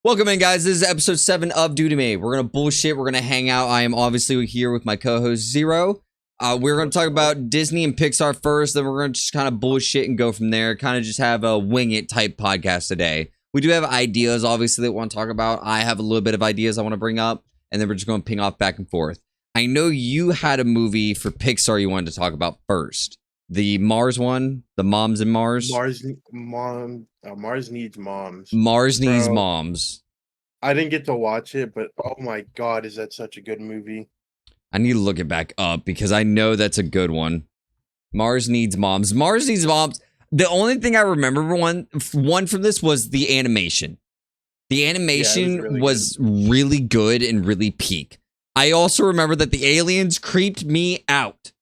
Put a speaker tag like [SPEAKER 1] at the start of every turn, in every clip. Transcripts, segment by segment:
[SPEAKER 1] Welcome in, guys. This is episode 7 of Duty Made. We're going to bullshit. We're going to hang out. I am obviously here with my co-host, Zero. We're going to talk about Disney and Pixar first, then we're going to just kind of bullshit and go from there. Kind of just have a wing it type podcast today. We do have ideas, obviously, that we want to talk about. I have a little bit of ideas I want to bring up, and then we're just going to ping off back and forth. I know you had a movie for Pixar you wanted to talk about first. The Mars one, the Moms in Mars.
[SPEAKER 2] Mars Needs Moms.
[SPEAKER 1] Mars Needs Moms.
[SPEAKER 2] I didn't get to watch it, but oh my god, is that such a good movie?
[SPEAKER 1] I need to look it back up because I know that's a good one. Mars Needs Moms. Mars Needs Moms. The only thing I remember one from this was the animation. The animation was really good and really peak. I also remember that the aliens creeped me out.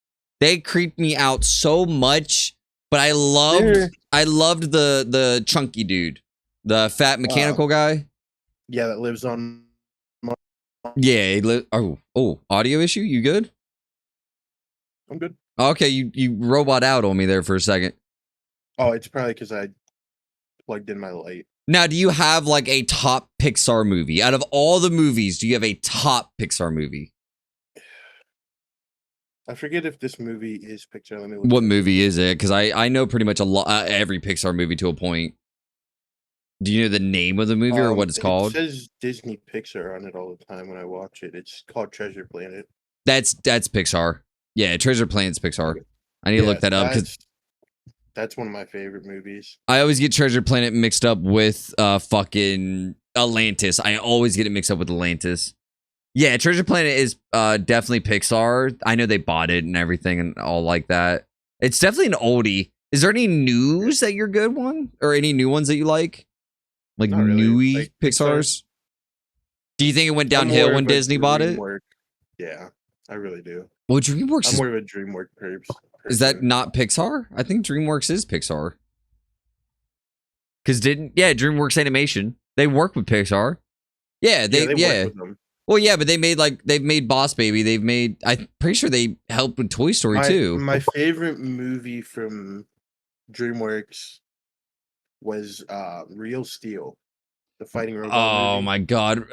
[SPEAKER 1] They creeped me out so much, but I loved the chunky dude, the fat mechanical guy.
[SPEAKER 2] Yeah, that lives on.
[SPEAKER 1] Yeah, oh, audio issue. You good?
[SPEAKER 2] I'm good.
[SPEAKER 1] Okay, you robot out on me there for a second.
[SPEAKER 2] Oh, it's probably because I plugged in my light.
[SPEAKER 1] Now, do you have like a top Pixar movie? Out of all the movies, do you have a top Pixar movie?
[SPEAKER 2] I forget if this movie is Pixar. Let me look.
[SPEAKER 1] What movie is it? Because I know pretty much every Pixar movie to a point. Do you know the name of the movie or what it's called?
[SPEAKER 2] It says Disney Pixar on it all the time when I watch it. It's called Treasure Planet.
[SPEAKER 1] That's Pixar. Yeah, Treasure Planet's Pixar. I need to look that up because
[SPEAKER 2] that's one of my favorite movies.
[SPEAKER 1] I always get Treasure Planet mixed up with fucking Atlantis. I always get it mixed up with Atlantis. Yeah, Treasure Planet is definitely Pixar. I know they bought it and everything and all like that. It's definitely an oldie. Is there any news that you're good one? Or any new ones that you like? Like newy like Pixar's? Do you think it went downhill when Disney bought it?
[SPEAKER 2] Yeah, I really do.
[SPEAKER 1] Well, DreamWorks
[SPEAKER 2] I'm more of a DreamWorks person.
[SPEAKER 1] Is that not Pixar? I think DreamWorks is Pixar. Because DreamWorks Animation. They work with Pixar. Yeah, they work with them. Well, yeah, but they've made Boss Baby. I'm pretty sure they helped with Toy Story too.
[SPEAKER 2] My favorite movie from DreamWorks was Real Steel, the fighting robot movie.
[SPEAKER 1] Oh my god.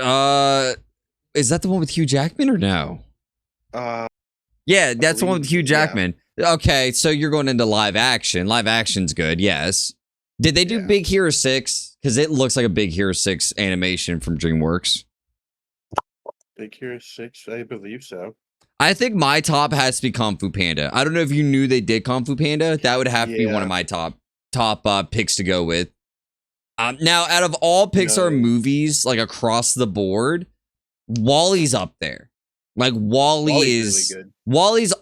[SPEAKER 1] Is that the one with Hugh Jackman or no? Yeah, that's the one with Hugh Jackman. Yeah. Okay, so you're going into live action. Live action's good, yes. Did they do Big Hero 6? Because it looks like a Big Hero 6 animation from DreamWorks.
[SPEAKER 2] Big Hero 6, I believe so.
[SPEAKER 1] I think my top has to be Kung Fu Panda. I don't know if you knew they did Kung Fu Panda. That would have to be one of my top picks to go with. Now, out of all Pixar movies, like across the board, WALL-E's up there. Like WALL-E's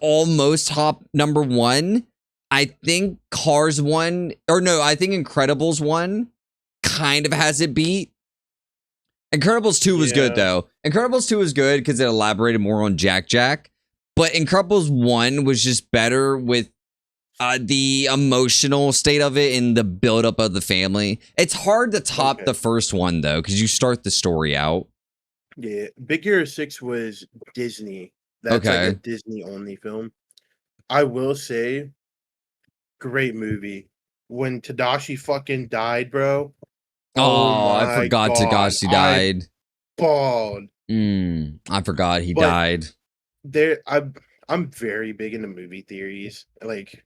[SPEAKER 1] almost top number 1. I think Cars 1, I think Incredibles 1 kind of has it beat. Incredibles 2 was good, though. Incredibles 2 was good because it elaborated more on Jack. But Incredibles 1 was just better with the emotional state of it and the buildup of the family. It's hard to top the first one, though, because you start the story out.
[SPEAKER 2] Yeah, Big Hero 6 was Disney. That's like a Disney-only film. I will say, great movie. When Tadashi fucking died, bro.
[SPEAKER 1] Oh, I forgot Tadashi died.
[SPEAKER 2] Bawled.
[SPEAKER 1] I forgot he died.
[SPEAKER 2] I'm very big into movie theories, like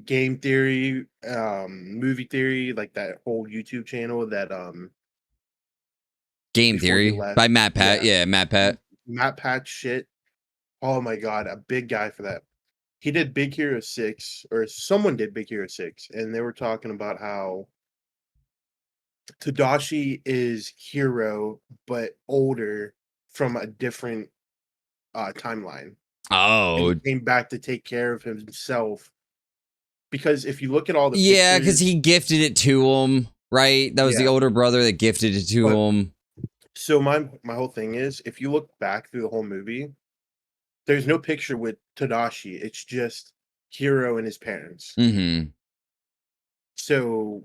[SPEAKER 2] game theory, movie theory, like that whole YouTube channel that
[SPEAKER 1] Game Theory by Matt Pat. Yeah, Matt Pat.
[SPEAKER 2] Matt Pat shit. Oh my god, a big guy for that. He did Big Hero 6, or someone did Big Hero 6, and they were talking about how Tadashi is Hero, but older from a different timeline.
[SPEAKER 1] Oh.
[SPEAKER 2] And he came back to take care of himself. Because if you look at all the
[SPEAKER 1] pictures, because he gifted it to him, right? That was the older brother that gifted it to him.
[SPEAKER 2] So my whole thing is, if you look back through the whole movie, there's no picture with Tadashi. It's just Hero and his parents.
[SPEAKER 1] Mm-hmm.
[SPEAKER 2] So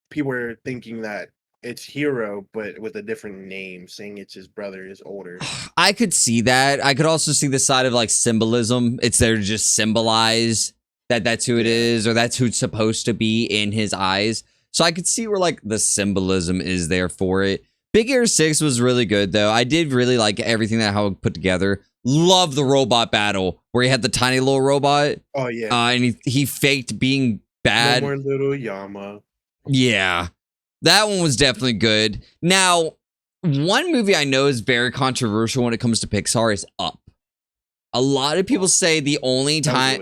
[SPEAKER 2] people are thinking that it's Hero, but with a different name, saying it's his brother is older.
[SPEAKER 1] I could see that. I could also see the side of like symbolism. It's there to just symbolize that that's who it is, or that's who it's supposed to be in his eyes. So I could see where like the symbolism is there for it. Big Hero 6 was really good, though. I did really like everything that how it put together. Love the robot battle where he had the tiny little robot.
[SPEAKER 2] Oh, yeah.
[SPEAKER 1] And he faked being bad.
[SPEAKER 2] No more little Yama.
[SPEAKER 1] Yeah. That one was definitely good. Now, one movie I know is very controversial when it comes to Pixar is Up. A lot of people say the only time,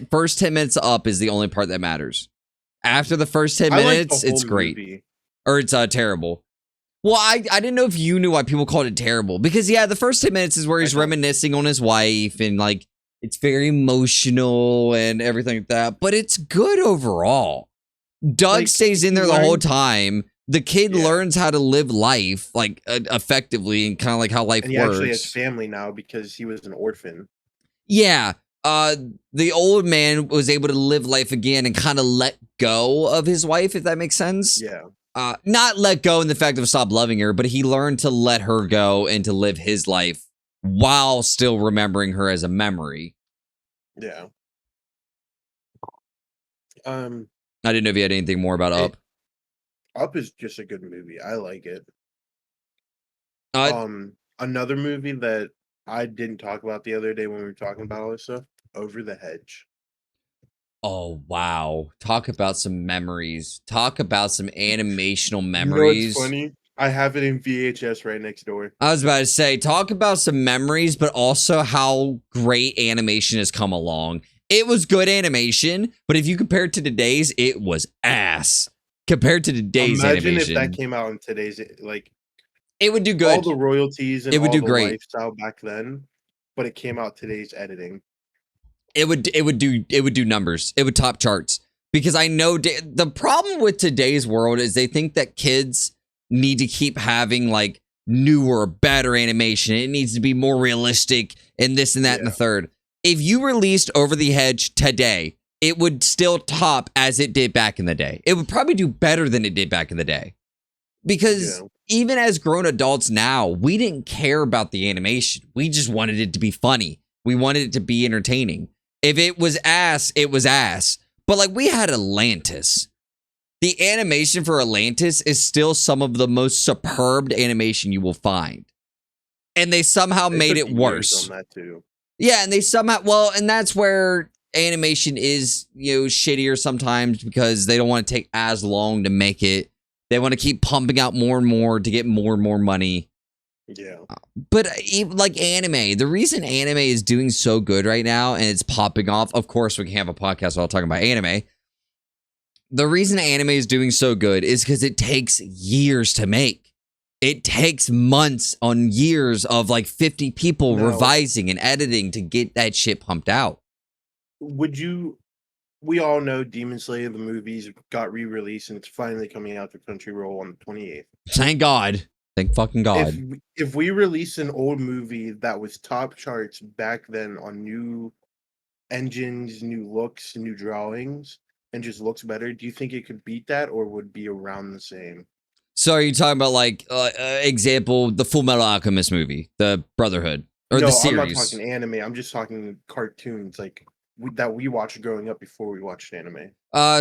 [SPEAKER 1] first 10 minutes of Up is the only part that matters. After the first 10 minutes, it's great.
[SPEAKER 2] Movie.
[SPEAKER 1] Or it's terrible. Well, I didn't know if you knew why people called it terrible. Because, yeah, the first 10 minutes is where he's reminiscing on his wife. And, like, it's very emotional and everything like that. But it's good overall. Doug stays in there the whole time. The kid learns how to live life, like, effectively. And kind of like how life works.
[SPEAKER 2] And he actually has family now because he was an orphan.
[SPEAKER 1] Yeah. The old man was able to live life again and kind of let go of his wife, if that makes sense.
[SPEAKER 2] Yeah.
[SPEAKER 1] Not let go in the fact of stop loving her, but he learned to let her go and to live his life while still remembering her as a memory.
[SPEAKER 2] Yeah.
[SPEAKER 1] I didn't know if you had anything more about Up.
[SPEAKER 2] Up is just a good movie. I like it. Another movie that I didn't talk about the other day when we were talking about all this stuff, Over the Hedge.
[SPEAKER 1] Oh, wow. Talk about some memories. Talk about some animational memories.
[SPEAKER 2] You know what's funny? I have it in VHS right next door.
[SPEAKER 1] I was about to say, talk about some memories, but also how great animation has come along. It was good animation, but if you compare it to today's, it was ass. Compared to today's animation.
[SPEAKER 2] Imagine if that came out in today's, like...
[SPEAKER 1] It would do good.
[SPEAKER 2] All the royalties and
[SPEAKER 1] it would
[SPEAKER 2] all
[SPEAKER 1] do
[SPEAKER 2] the
[SPEAKER 1] great.
[SPEAKER 2] Lifestyle back then, but it came out today's editing.
[SPEAKER 1] It would do numbers. It would top charts because I know the problem with today's world is they think that kids need to keep having like newer, better animation. It needs to be more realistic and this and that and the third. If you released Over the Hedge today, it would still top as it did back in the day. It would probably do better than it did back in the day because even as grown adults now, we didn't care about the animation. We just wanted it to be funny. We wanted it to be entertaining. If it was ass, it was ass. But like we had Atlantis. The animation for Atlantis is still some of the most superb animation you will find. And they somehow made it worse.
[SPEAKER 2] On that too.
[SPEAKER 1] Yeah, and they somehow, well, and that's where animation is, shittier sometimes because they don't want to take as long to make it. They want to keep pumping out more and more to get more and more money.
[SPEAKER 2] Yeah.
[SPEAKER 1] But like anime, the reason anime is doing so good right now and it's popping off, of course, we can have a podcast while talking about anime. The reason anime is doing so good is because it takes years to make. It takes months on years of like 50 people revising and editing to get that shit pumped out.
[SPEAKER 2] We all know Demon Slayer, the movies got re-released and it's finally coming out to Crunchyroll on the 28th.
[SPEAKER 1] Thank God. Thank fucking God.
[SPEAKER 2] If we release an old movie that was top charts back then on new engines, new looks, new drawings, and just looks better, do you think it could beat that or would be around the same?
[SPEAKER 1] So are you talking about like example, the Full Metal Alchemist movie, the Brotherhood, or the series?
[SPEAKER 2] I'm not talking anime. I'm just talking cartoons like that we watched growing up before we watched anime.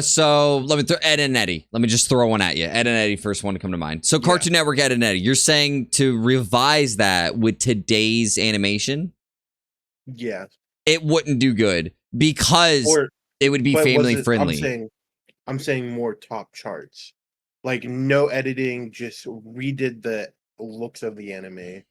[SPEAKER 1] So let me throw Ed and Eddie. Let me just throw one at you. Ed and Eddie, first one to come to mind. So Cartoon Network, Ed and Eddie. You're saying to revise that with today's animation?
[SPEAKER 2] Yeah.
[SPEAKER 1] It wouldn't do good because it would be family friendly.
[SPEAKER 2] I'm saying more top charts. Like no editing, just redid the looks of the anime.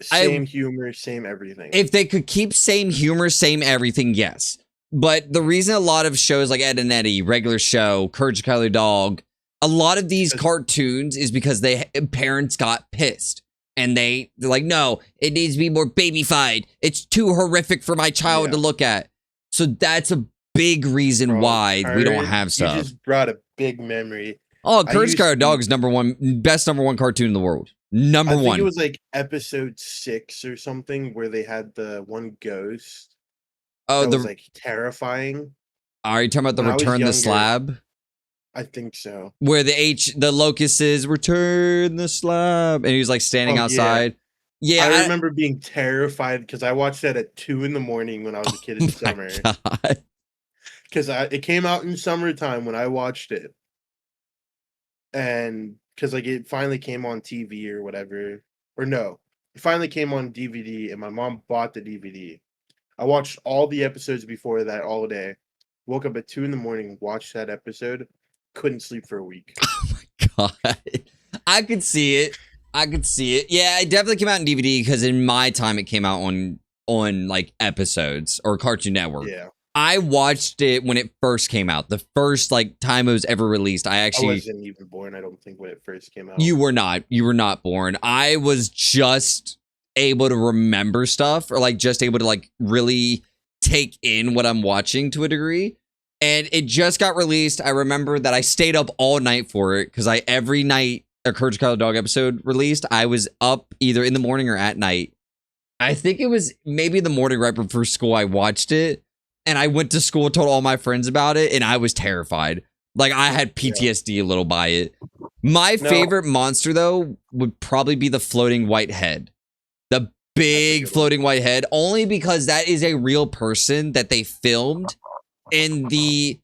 [SPEAKER 2] Same humor, same everything.
[SPEAKER 1] If they could keep same humor, same everything, yes. But the reason a lot of shows like Ed and Eddie, Regular Show, Courage the Cowardly Dog, a lot of these cartoons is because parents got pissed. And they're like, no, it needs to be more babyfied. It's too horrific for my child to look at. So that's a big reason why we don't have stuff.
[SPEAKER 2] You just brought a big memory.
[SPEAKER 1] Oh, Courage the Cowardly Dog is best number one cartoon in the world. Number one. I think
[SPEAKER 2] it was like episode 6 or something where they had the one ghost. That was like terrifying.
[SPEAKER 1] Are you talking about the Return the Slab?
[SPEAKER 2] I think so.
[SPEAKER 1] Where the locust is Return the Slab, and he was like standing outside. Yeah,
[SPEAKER 2] I remember being terrified because I watched that at 2 a.m. when I was a kid in summer. Because it came out in summertime when I watched it. and because like it finally came on TV or whatever, or no, it finally came on DVD, and my mom bought the DVD. I watched all the episodes before that all day. Woke up at 2 in the morning, watched that episode, couldn't sleep for a week.
[SPEAKER 1] God, I could see it. I could see it. Yeah, it definitely came out in DVD because in my time it came out on like episodes or Cartoon Network.
[SPEAKER 2] Yeah,
[SPEAKER 1] I watched it when it first came out. The first like time it was ever released. I
[SPEAKER 2] wasn't even born, I don't think, when it first came out.
[SPEAKER 1] You were not. You were not born. I was just able to remember stuff or like just able to like really take in what I'm watching to a degree. And it just got released. I remember that I stayed up all night for it because every night a Courage the Cowardly Dog episode released, I was up either in the morning or at night. I think it was maybe in the morning right before school I watched it. And I went to school, told all my friends about it, and I was terrified. Like, I had PTSD a little by it. My favorite monster, though, would probably be the floating white head. The big floating white head, only because that is a real person that they filmed. And the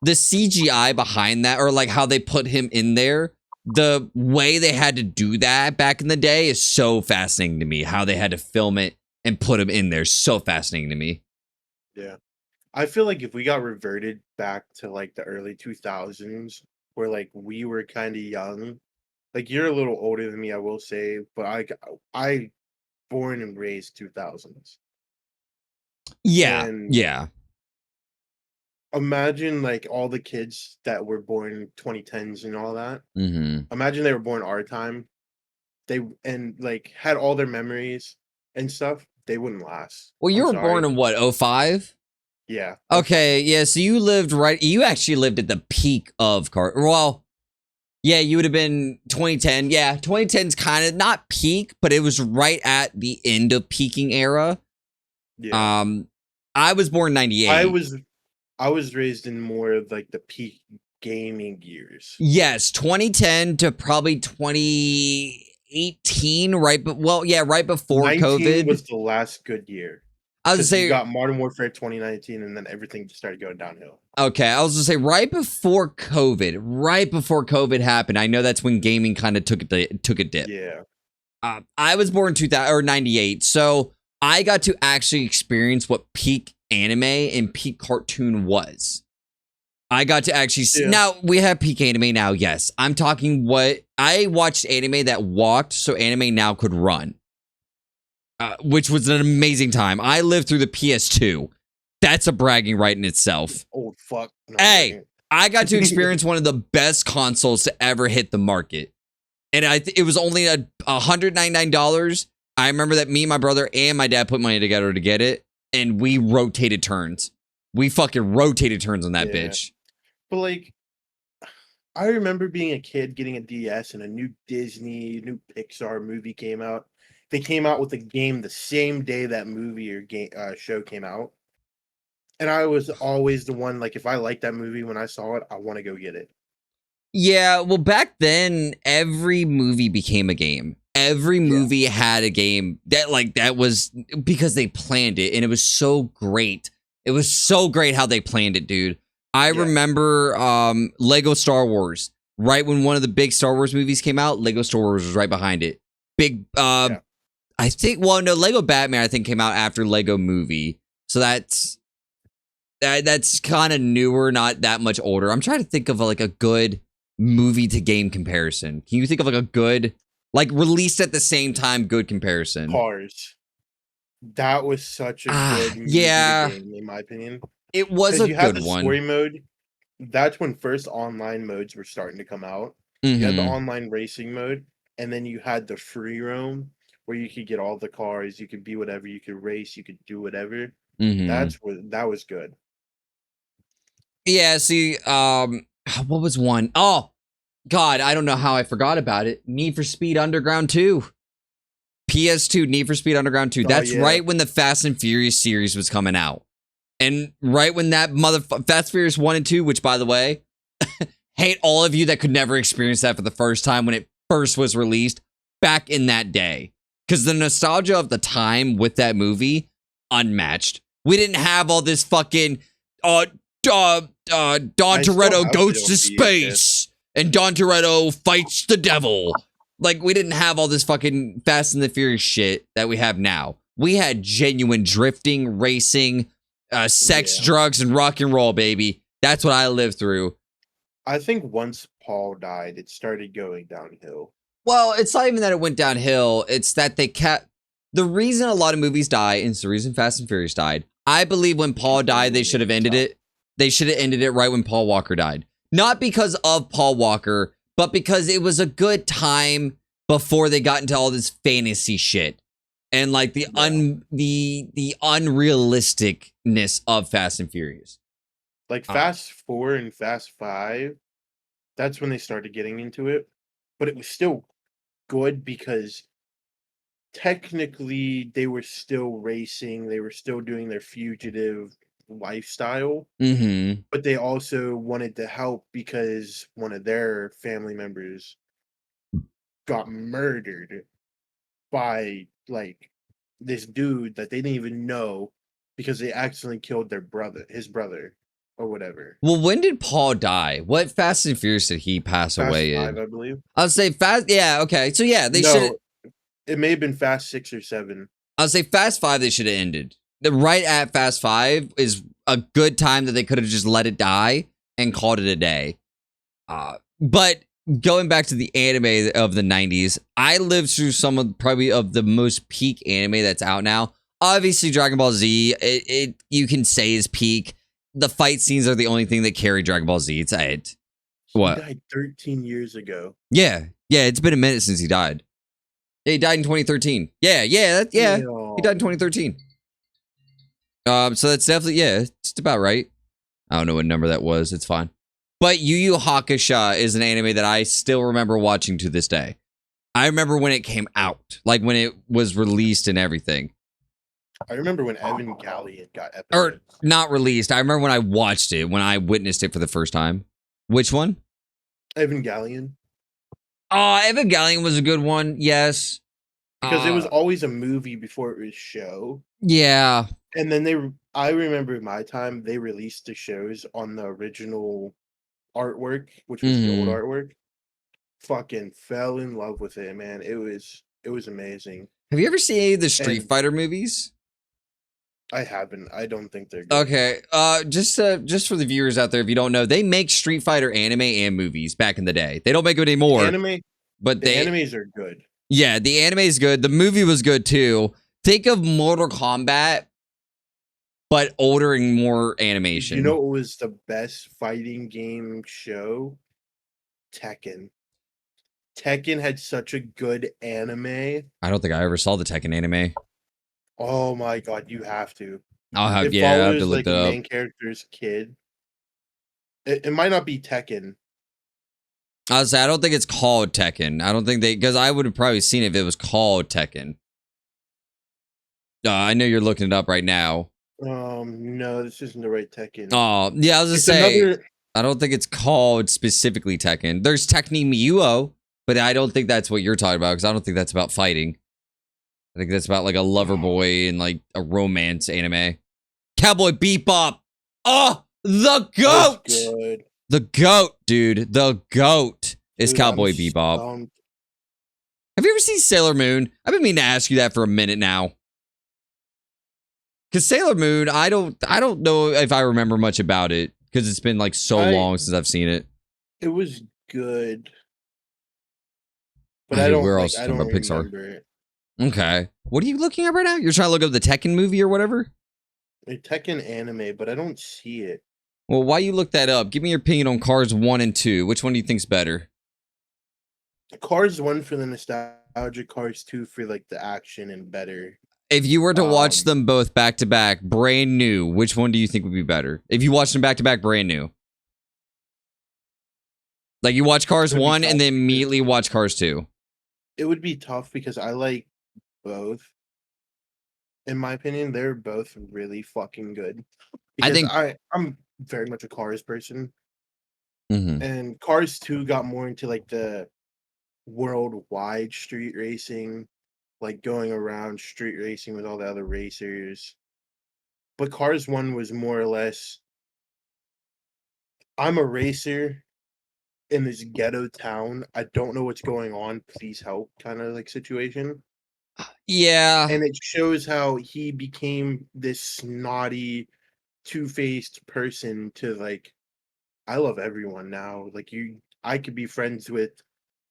[SPEAKER 1] CGI behind that, or like how they put him in there, the way they had to do that back in the day is so fascinating to me. How they had to film it and put him in there, so fascinating to me.
[SPEAKER 2] Yeah. I feel like if we got reverted back to like the early 2000s, where like we were kind of young, like you're a little older than me, I will say, but I born and raised 2000s.
[SPEAKER 1] Yeah,
[SPEAKER 2] and
[SPEAKER 1] yeah.
[SPEAKER 2] Imagine like all the kids that were born 2010s and all that.
[SPEAKER 1] Mm-hmm.
[SPEAKER 2] Imagine they were born our time, and like had all their memories and stuff. They wouldn't last.
[SPEAKER 1] Well, you were born in what, 05?
[SPEAKER 2] Yeah.
[SPEAKER 1] Okay, yeah, so you actually lived at the peak of well, yeah, you would have been 2010. Yeah, 2010's kind of not peak, but it was right at the end of peaking era.
[SPEAKER 2] Yeah.
[SPEAKER 1] I was born 98.
[SPEAKER 2] I was raised in more of like the peak gaming years.
[SPEAKER 1] Yes, 2010 to probably 2018, right? But right before COVID
[SPEAKER 2] was the last good year.
[SPEAKER 1] I was gonna say
[SPEAKER 2] you got Modern Warfare 2019, and then everything just started going downhill.
[SPEAKER 1] Okay, I was gonna say right before COVID happened. I know that's when gaming kind of took a dip.
[SPEAKER 2] Yeah.
[SPEAKER 1] I was born 2000 or 98, so I got to actually experience what peak anime and peak cartoon was. I got to actually see. Now we have peak anime now. Yes, I'm talking what I watched anime that walked, so anime now could run. Which was an amazing time. I lived through the PS2. That's a bragging right in itself.
[SPEAKER 2] Oh, fuck.
[SPEAKER 1] No, hey, I got to experience one of the best consoles to ever hit the market. And it was only $199. I remember that me, my brother, and my dad put money together to get it. And we rotated turns. We fucking rotated turns on that bitch.
[SPEAKER 2] But like, I remember being a kid getting a DS and a new Pixar movie came out. They came out with a game the same day that movie or show came out. And I was always the one, like, if I liked that movie when I saw it, I want to go get it.
[SPEAKER 1] Yeah, well, back then, every movie became a game. Every movie had a game that was because they planned it, and it was so great. It was so great how they planned it, dude. I remember Lego Star Wars. Right when one of the big Star Wars movies came out, Lego Star Wars was right behind it. I think, Lego Batman, I think, came out after Lego Movie. So that's kind of newer, not that much older. I'm trying to think of like a good movie to game comparison. Can you think of like a good, like released at the same time, good comparison?
[SPEAKER 2] Cars. That was such a good movie to game, in my opinion.
[SPEAKER 1] It was a good one.
[SPEAKER 2] Story mode. That's when first online modes were starting to come out. You had the online racing mode, and then you had the free roam, where you could get all the cars, you could be whatever, you could race, you could do whatever. That was good.
[SPEAKER 1] Yeah, see, what was one? Oh, God, I don't know how I forgot about it. Need for Speed Underground 2. PS2, Need for Speed Underground 2. That's right when the Fast and Furious series was coming out. And right when that Fast Furious 1 and 2, which, by the way, hate all of you that could never experience that for the first time when it first was released back in that day. Because the nostalgia of the time with that movie, unmatched. We didn't have all this fucking Don Toretto goes to space and Don Toretto fights the devil. Like, we didn't have all this fucking Fast and the Furious shit that we have now. We had genuine drifting, racing, sex, drugs, and rock and roll, baby. That's what I lived through.
[SPEAKER 2] I think once Paul died, it started going downhill.
[SPEAKER 1] Well, it's not even that it went downhill. It's that they kept... The reason a lot of movies die, and it's the reason Fast and Furious died, I believe when Paul died, they should have ended it. They should have ended it right when Paul Walker died. Not because of Paul Walker, but because it was a good time before they got into all this fantasy shit. And like the unrealisticness of Fast and Furious.
[SPEAKER 2] Like Fast 4 and Fast 5, that's when they started getting into it. But it was still good because technically they were still racing, they were still doing their fugitive lifestyle.
[SPEAKER 1] Mm-hmm.
[SPEAKER 2] But they also wanted to help because one of their family members got murdered by like this dude that they didn't even know because they accidentally killed his brother or whatever.
[SPEAKER 1] Well, when did Paul die? What Fast and Furious did he pass away
[SPEAKER 2] 5,
[SPEAKER 1] in?
[SPEAKER 2] I believe.
[SPEAKER 1] I'll say Fast. Yeah, okay. So yeah, they should.
[SPEAKER 2] It may have been Fast 6 or 7.
[SPEAKER 1] I'll say Fast 5. They should have ended. Right at Fast 5 is a good time that they could have just let it die and called it a day. But going back to the anime of the 90s, I lived through some of probably of the most peak anime that's out now. Obviously, Dragon Ball Z, it you can say is peak. The fight scenes are the only thing that carry Dragon Ball Z. It's it. What?
[SPEAKER 2] He died 13 years ago.
[SPEAKER 1] Yeah. It's been a minute since he died. Yeah, he died in 2013. Yeah. He died in 2013. So that's definitely, it's about right. I don't know what number that was. It's fine. But Yu Yu Hakusho is an anime that I still remember watching to this day. I remember when it came out, like when it was released and everything.
[SPEAKER 2] I remember when Evangelion got episodes.
[SPEAKER 1] Or not released. I remember when I watched it, when I witnessed it for the first time. Which one?
[SPEAKER 2] Evangelion.
[SPEAKER 1] Oh, Evangelion was a good one. Yes.
[SPEAKER 2] Because it was always a movie before it was show.
[SPEAKER 1] Yeah.
[SPEAKER 2] And then I remember my time, they released the shows on the original artwork, which was the old artwork. Fucking fell in love with it, man. It was amazing.
[SPEAKER 1] Have you ever seen any of the Street Fighter movies?
[SPEAKER 2] I haven't. I don't think they're good.
[SPEAKER 1] Okay. Just for the viewers out there, if you don't know, they make Street Fighter anime and movies back in the day. They don't make them anymore.
[SPEAKER 2] But the animes are good.
[SPEAKER 1] Yeah, the anime is good. The movie was good too. Think of Mortal Kombat, but older and more animation.
[SPEAKER 2] You know what was the best fighting game show? Tekken. Tekken had such a good anime.
[SPEAKER 1] I don't think I ever saw the Tekken anime.
[SPEAKER 2] Oh my god, you have to.
[SPEAKER 1] I have to look that up.
[SPEAKER 2] The main character's kid. It might not be Tekken.
[SPEAKER 1] I don't think it's called Tekken. I don't think because I would have probably seen it if it was called Tekken. I know you're looking it up right now.
[SPEAKER 2] No, this isn't the right Tekken.
[SPEAKER 1] Oh, yeah, I was just saying. I don't think it's called specifically Tekken. There's Tekken Miuo, but I don't think that's what you're talking about because I don't think that's about fighting. I think that's about like a lover boy and like a romance anime. Cowboy Bebop. Oh, the goat.
[SPEAKER 2] Good.
[SPEAKER 1] The goat, dude. The goat is Cowboy Bebop. Have you ever seen Sailor Moon? I've been meaning to ask you that for a minute now. Because Sailor Moon, I don't know if I remember much about it because it's been like so long since I've seen it.
[SPEAKER 2] It was good, but I don't.
[SPEAKER 1] We're also talking about Pixar.
[SPEAKER 2] It.
[SPEAKER 1] Okay, what are you looking at right now? You're trying to look up the Tekken movie or whatever.
[SPEAKER 2] A Tekken anime, but I don't see it.
[SPEAKER 1] Well, why you look that up? Give me your opinion on Cars 1 and 2. Which one do you think's better?
[SPEAKER 2] Cars 1 for the nostalgia, Cars 2 for like the action and better.
[SPEAKER 1] If you were to watch them both back to back, brand new, which one do you think would be better? If you watched them back to back, brand new. Like you watch Cars 1 and then immediately watch Cars 2.
[SPEAKER 2] It would be tough because I like both. In my opinion, they're both really fucking good. Because I'm very much a Cars person.
[SPEAKER 1] Mm-hmm.
[SPEAKER 2] And Cars 2 got more into like the worldwide street racing, like going around street racing with all the other racers. But Cars 1 was more or less, I'm a racer in this ghetto town. I don't know what's going on. Please help, kind of like situation.
[SPEAKER 1] Yeah.
[SPEAKER 2] And it shows how he became this snotty, two-faced person to like, I love everyone now. Like I could be friends with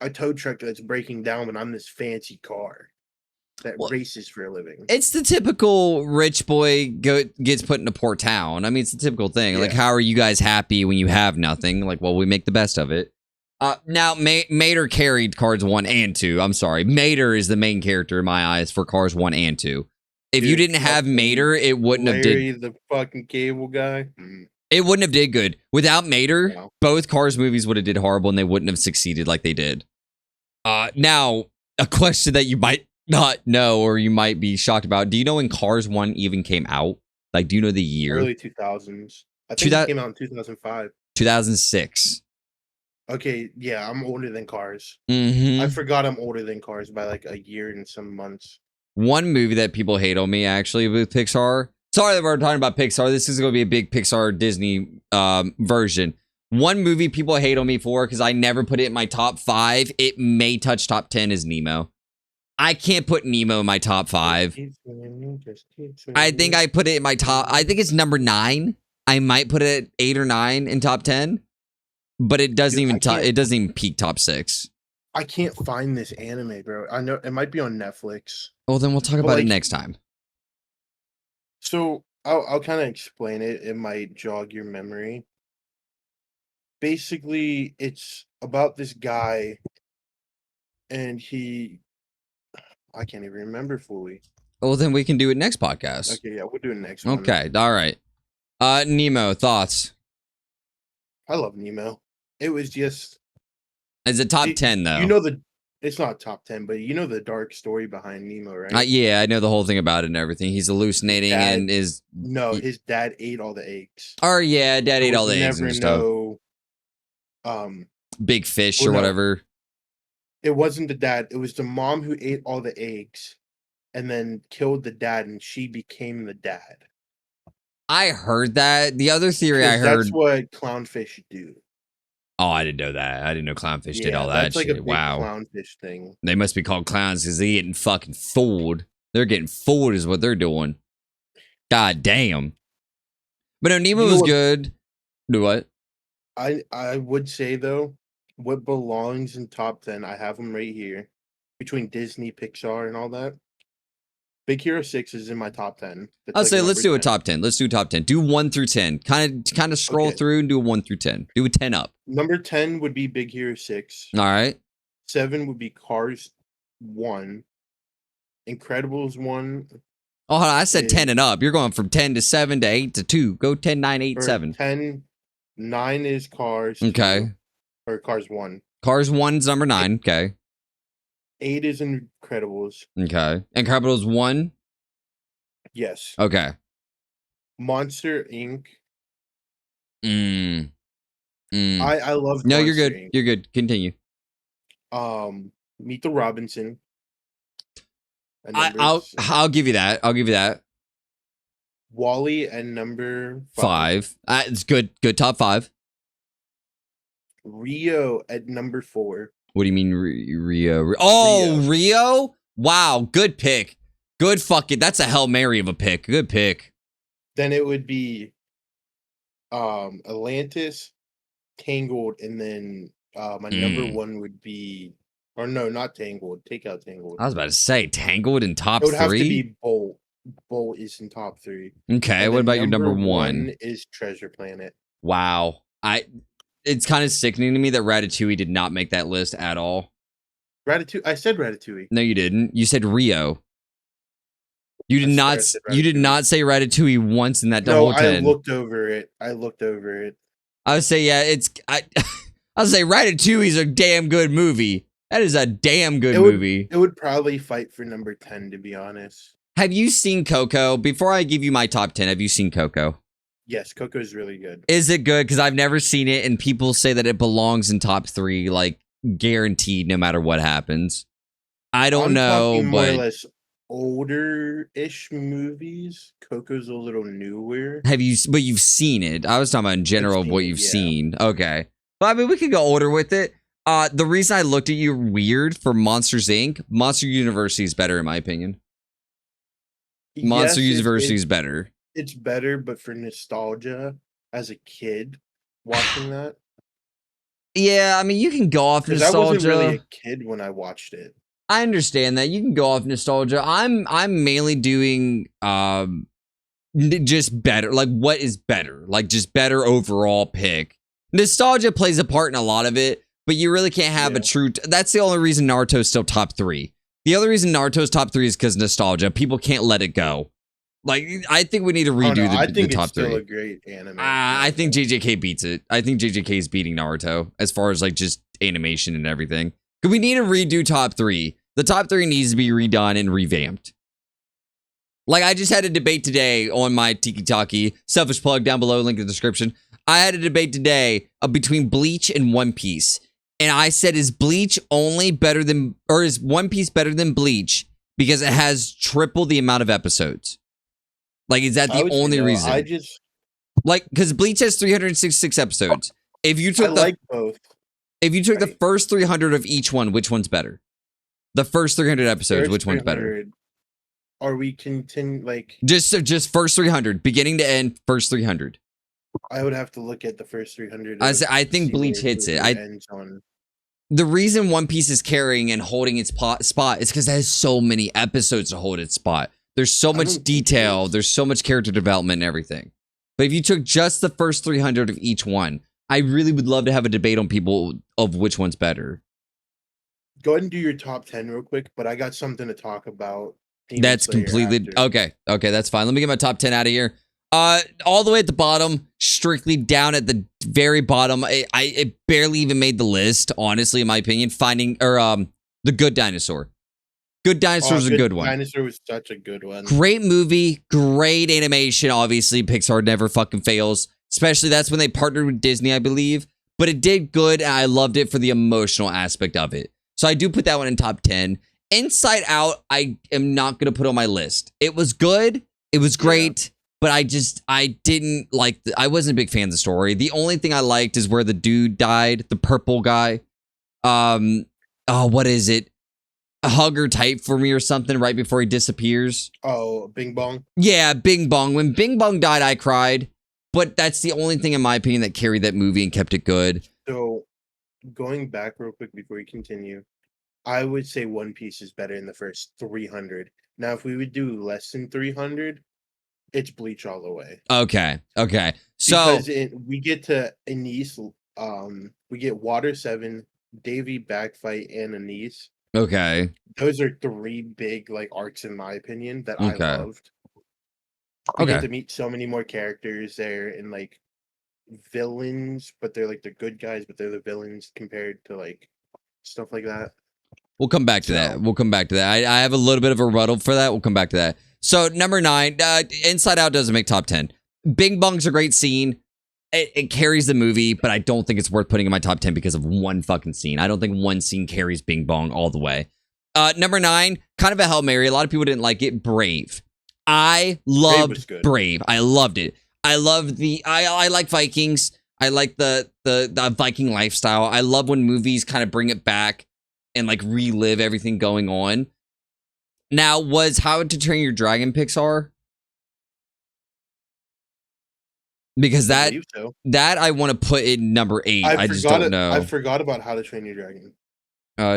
[SPEAKER 2] a tow truck that's breaking down when I'm this fancy car that
[SPEAKER 1] Well,
[SPEAKER 2] races for a living.
[SPEAKER 1] it's the typical rich boy gets put in a poor town. I mean, it's the typical thing.
[SPEAKER 2] Yeah.
[SPEAKER 1] Like, how are you guys happy when you have nothing? Like, well, we make the best of it. Now, Mater carried Cars 1 and 2. I'm sorry. Mater is the main character in my eyes for Cars 1 and 2. If you didn't have Mater, it wouldn't have
[SPEAKER 2] Larry,
[SPEAKER 1] did...
[SPEAKER 2] the fucking cable guy.
[SPEAKER 1] It wouldn't have did good. Without Mater,
[SPEAKER 2] No.
[SPEAKER 1] both Cars movies would have did horrible and they wouldn't have succeeded like they did. Now, a question that you might not know or you might be shocked about. Do you know when Cars 1 even came out? Like, do you know the year?
[SPEAKER 2] Early 2000s. I think it came out in 2005.
[SPEAKER 1] 2006.
[SPEAKER 2] Okay, yeah, I'm older than Cars.
[SPEAKER 1] Mm-hmm.
[SPEAKER 2] I forgot I'm older than Cars by like a year and some months.
[SPEAKER 1] One movie that people hate on me, actually, with Pixar. Sorry that we're talking about Pixar. This is going to be a big Pixar Disney version. One movie people hate on me for, because I never put it in my top 5. It may touch top 10, is Nemo. I can't put Nemo in my top 5. I think I put it in my top... I think it's number 9. I might put it at 8 or 9 in top 10. But it doesn't it doesn't even peak top 6.
[SPEAKER 2] I can't find this anime, bro. I know it might be on Netflix.
[SPEAKER 1] Well, then we'll talk about it next time.
[SPEAKER 2] So I'll kind of explain it. It might jog your memory. Basically, it's about this guy, and I can't even remember fully.
[SPEAKER 1] Well, then we can do it next podcast.
[SPEAKER 2] Okay, yeah, we'll do it next one.
[SPEAKER 1] Okay, all right. Nemo, thoughts?
[SPEAKER 2] I love Nemo. It was just...
[SPEAKER 1] It's a top 10, though.
[SPEAKER 2] You know it's not top 10, but you know the dark story behind Nemo, right?
[SPEAKER 1] Yeah, I know the whole thing about it and everything. He's hallucinating and is...
[SPEAKER 2] No, his dad ate all the eggs.
[SPEAKER 1] Oh, yeah, dad ate all the eggs and stuff. Big fish or whatever.
[SPEAKER 2] It wasn't the dad. It was the mom who ate all the eggs and then killed the dad, and she became the dad.
[SPEAKER 1] I heard that. The other theory I heard...
[SPEAKER 2] That's what clownfish do.
[SPEAKER 1] Oh, I didn't know that. I didn't know clownfish did all that
[SPEAKER 2] that's like
[SPEAKER 1] shit.
[SPEAKER 2] a big
[SPEAKER 1] Wow.
[SPEAKER 2] clownfish thing.
[SPEAKER 1] They must be called clowns because they're getting fucking fooled. They're getting fooled is what they're doing. God damn. But no, Nemo was good. Do what?
[SPEAKER 2] I would say, though, what belongs in top 10, I have them right here, between Disney, Pixar, and all that. Big Hero 6 is in my top 10.
[SPEAKER 1] I'll say let's do a top 10. Let's do top 10. Do 1 through 10. Kind of scroll through and do a 1 through 10. Do a 10 up.
[SPEAKER 2] Number 10 would be Big Hero 6.
[SPEAKER 1] All right.
[SPEAKER 2] 7 would be Cars 1. Incredibles 1.
[SPEAKER 1] Oh, hold on. I said 10 and up. You're going from 10 to 7 to 8 to 2. Go 10, 9, 8, 7.
[SPEAKER 2] 10, 9 is Cars 2,
[SPEAKER 1] okay.
[SPEAKER 2] Or Cars 1.
[SPEAKER 1] Cars 1's number 9. Okay.
[SPEAKER 2] 8 is Incredibles.
[SPEAKER 1] Okay. Incredibles 1?
[SPEAKER 2] Yes.
[SPEAKER 1] Okay.
[SPEAKER 2] Monster Inc.
[SPEAKER 1] I
[SPEAKER 2] love
[SPEAKER 1] No,
[SPEAKER 2] Monster
[SPEAKER 1] you're good.
[SPEAKER 2] Inc.
[SPEAKER 1] You're good. Continue.
[SPEAKER 2] Meet the Robinson.
[SPEAKER 1] I'll give you that. I'll give you that.
[SPEAKER 2] Wally at number
[SPEAKER 1] 5. It's good. Good top 5.
[SPEAKER 2] Rio at number 4.
[SPEAKER 1] What do you mean Rio? Oh, Rio? Wow, good pick. Good fucking... That's a Hail Mary of a pick. Good pick.
[SPEAKER 2] Then it would be Atlantis, Tangled, and then my number 1 would be... Or no, not Tangled. Take out Tangled.
[SPEAKER 1] I was about to say Tangled in top 3?
[SPEAKER 2] It would have to be Bolt. Bolt is in top 3.
[SPEAKER 1] Okay, what about your number 1?
[SPEAKER 2] Is Treasure Planet.
[SPEAKER 1] Wow. It's kind of sickening to me that Ratatouille did not make that list at all.
[SPEAKER 2] Ratatouille. I said Ratatouille.
[SPEAKER 1] No, you didn't. You said Rio. You did not. You did not say Ratatouille once in that double 10.
[SPEAKER 2] I looked over it. I
[SPEAKER 1] would say I would say Ratatouille's a damn good movie. That is a damn good movie.
[SPEAKER 2] It would probably fight for number 10, to be honest.
[SPEAKER 1] Have you seen Coco? Before I give you my top 10, have you seen Coco?
[SPEAKER 2] Yes, Coco is really good.
[SPEAKER 1] Is it good? Because I've never seen it, and people say that it belongs in top 3, like guaranteed, no matter what happens. I don't know,
[SPEAKER 2] more
[SPEAKER 1] but
[SPEAKER 2] or less older-ish movies. Coco's a little newer.
[SPEAKER 1] But you've seen it. I was talking about in general of what you've seen. Okay. But I mean, we could go older with it. The reason I looked at you weird for Monsters Inc., Monster University is better in my opinion. Monster University is better.
[SPEAKER 2] It's better, but for nostalgia, as a kid watching that.
[SPEAKER 1] Yeah, I mean, you can go off nostalgia.
[SPEAKER 2] I wasn't really a kid when I watched it.
[SPEAKER 1] I understand that. You can go off nostalgia. I'm mainly doing just better. Like, what is better? Like, just better overall pick. Nostalgia plays a part in a lot of it, but you really can't have a true... That's the only reason Naruto's still top 3. The other reason Naruto's top 3 is because nostalgia. People can't let it go. Like, I think we need to redo the top 3.
[SPEAKER 2] I think it's still a great anime.
[SPEAKER 1] I think JJK beats it. I think JJK is beating Naruto as far as, like, just animation and everything. Because we need to redo top 3. The top 3 needs to be redone and revamped. Like, I just had a debate today on my Tiki-Taki. Selfish plug down below, link in the description. I had a debate today between Bleach and One Piece. And I said, is Bleach only better than... Or is One Piece better than Bleach because it has triple the amount of episodes? Like, is that the only reason?
[SPEAKER 2] I just...
[SPEAKER 1] Like, because Bleach has 366 episodes. If you took
[SPEAKER 2] like both.
[SPEAKER 1] If you took the first 300 of each one, which one's better? The first 300 episodes, which one's better?
[SPEAKER 2] Are we like...
[SPEAKER 1] Just first 300, beginning to end, first 300.
[SPEAKER 2] I would have to look at the first 300.
[SPEAKER 1] I think Bleach hits it. The reason One Piece is carrying and holding its spot is because it has so many episodes to hold its spot. There's so much detail. There's so much character development and everything. But if you took just the first 300 of each one, I really would love to have a debate on people of which one's better.
[SPEAKER 2] Go ahead and do your top 10 real quick, but I got something to talk about.
[SPEAKER 1] That's completely... Okay, that's fine. Let me get my top 10 out of here. All the way at the bottom, strictly down at the very bottom. It barely even made the list, honestly, in my opinion. The Good Dinosaur. Good Dinosaur is a good one.
[SPEAKER 2] Dinosaur was such a good one.
[SPEAKER 1] Great movie, great animation. Obviously, Pixar never fucking fails. Especially that's when they partnered with Disney, I believe. But it did good, and I loved it for the emotional aspect of it. So I do put that one in top 10. Inside Out, I am not going to put on my list. It was good. It was great. But I didn't like... I wasn't a big fan of the story. The only thing I liked is where the dude died. The purple guy. What is it? A hugger type for me or something right before he disappears.
[SPEAKER 2] Oh, Bing Bong?
[SPEAKER 1] Yeah, Bing Bong. When Bing Bong died, I cried. But that's the only thing, in my opinion, that carried that movie and kept it good.
[SPEAKER 2] So, going back real quick before we continue, I would say One Piece is better in the first 300. Now, if we would do less than 300, it's Bleach all the way.
[SPEAKER 1] Okay. So
[SPEAKER 2] because we get to Anise, we get Water 7, Davy backfight, and Anise.
[SPEAKER 1] Okay.
[SPEAKER 2] Those are 3 big arcs in my opinion that I loved. We get to meet so many more characters there and villains, but they're the good guys, but they're the villains compared to stuff like that.
[SPEAKER 1] We'll come back to that. I have a little bit of a rebuttal for that. We'll come back to that. So, number 9, Inside Out doesn't make top 10. Bing Bong's a great scene. It carries the movie, but I don't think it's worth putting in my top 10 because of one fucking scene. I don't think one scene carries Bing Bong all the way. Number 9, kind of a Hail Mary. A lot of people didn't like it. Brave. I loved Brave. I loved it. I love I like Vikings. I like the Viking lifestyle. I love when movies kind of bring it back and relive everything going on. Now, was How to Train Your Dragon Pixar? Because that I want to put in number 8. I just don't know.
[SPEAKER 2] I forgot about How to Train Your Dragon.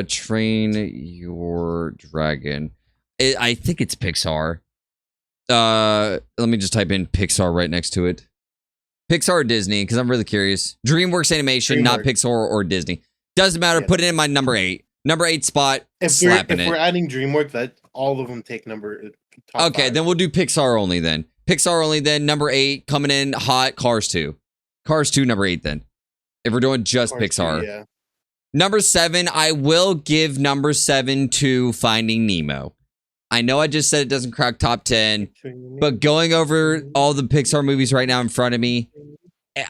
[SPEAKER 1] Train Your Dragon. I think it's Pixar. Let me just type in Pixar right next to it. Pixar or Disney, because I'm really curious. DreamWorks Animation, not Pixar or Disney. Doesn't matter. Put it in my number 8. Number 8 spot.
[SPEAKER 2] If we're adding DreamWorks, that all of them take top 5.
[SPEAKER 1] Then we'll do Pixar only then. Pixar only then. Number 8 coming in hot. Cars 2. Cars 2 number 8 then. If we're doing just Cars Pixar.
[SPEAKER 2] 2, yeah.
[SPEAKER 1] Number 7, I will give number 7 to Finding Nemo. I know I just said it doesn't crack top 10, but going over all the Pixar movies right now in front of me,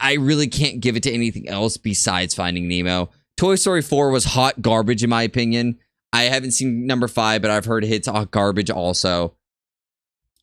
[SPEAKER 1] I really can't give it to anything else besides Finding Nemo. Toy Story 4 was hot garbage in my opinion. I haven't seen number 5, but I've heard it's hot garbage also.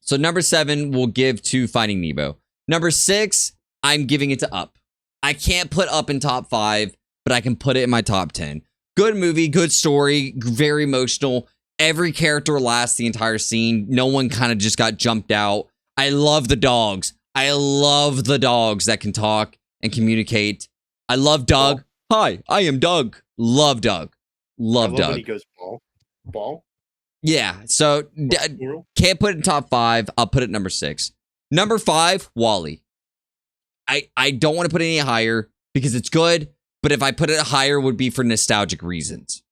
[SPEAKER 1] So number 7 we'll give to Finding Nemo. Number 6, I'm giving it to Up. I can't put Up in top 5 but I can put it in my top 10. Good movie, good story, very emotional. Every character lasts the entire scene. No one kind of just got jumped out. I love the dogs. I love the dogs that can talk and communicate. I love Doug. Hi, I am Doug. Love Doug. Love Doug.
[SPEAKER 2] When he goes ball.
[SPEAKER 1] Yeah, so can't put it in top 5. I'll put it number 6. Number 5, Wall-E. I don't want to put it any higher because it's good, but if I put it higher, it would be for nostalgic reasons.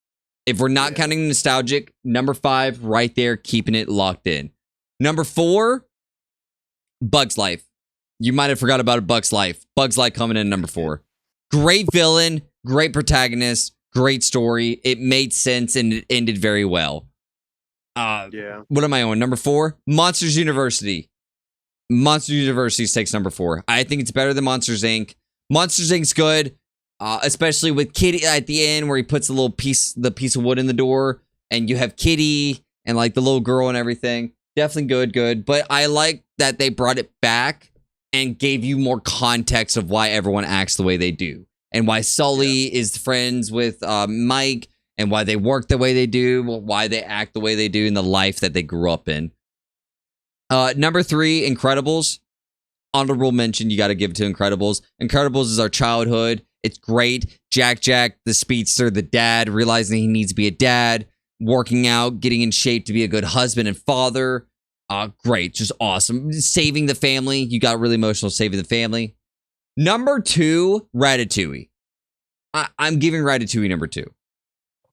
[SPEAKER 1] If we're not counting nostalgic, number 5, right there, keeping it locked in. Number 4, Bug's Life. You might have forgot about Bug's Life. Bug's Life coming in number 4. Great villain, great protagonist, great story. It made sense and it ended very well. What am I on? Number 4, Monsters University. Monsters University takes number 4. I think it's better than Monsters Inc. Monsters Inc.'s good, especially with Kitty at the end where he puts the piece of wood in the door, and you have Kitty and like the little girl and everything. Definitely good. But I like that they brought it back and gave you more context of why everyone acts the way they do, and why Sully is friends with Mike, and why they work the way they do, why they act the way they do in the life that they grew up in. Number 3, Incredibles. Honorable mention, you got to give it to Incredibles. Incredibles is our childhood. It's great. Jack, the speedster, the dad, realizing he needs to be a dad, working out, getting in shape to be a good husband and father. Great, just awesome. Saving the family. You got really emotional saving the family. Number 2, Ratatouille. I'm giving Ratatouille number 2.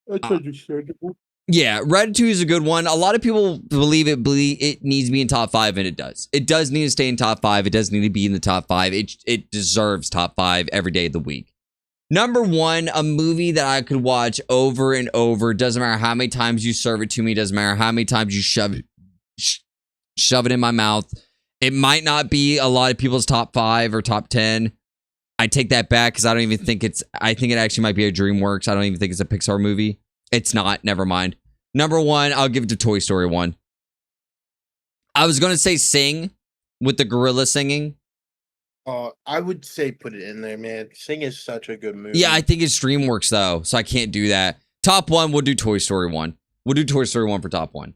[SPEAKER 2] That's understandable.
[SPEAKER 1] Yeah, Ratatouille is a good one. A lot of people believe it needs to be in top 5, and it does. It does need to stay in top 5. It does need to be in the top 5. It deserves top 5 every day of the week. Number 1, a movie that I could watch over and over. Doesn't matter how many times you serve it to me. Doesn't matter how many times you shove it in my mouth. It might not be a lot of people's top 5 or top 10. I take that back because I don't even think I think it actually might be a DreamWorks. I don't even think it's a Pixar movie. It's not. Never mind. Number 1, I'll give it to Toy Story 1. I was going to say Sing with the gorilla singing.
[SPEAKER 2] I would say put it in there, man. Sing is such a good movie.
[SPEAKER 1] Yeah, I think it's DreamWorks, though, so I can't do that. Top 1, we'll do Toy Story 1. We'll do Toy Story 1 for top 1.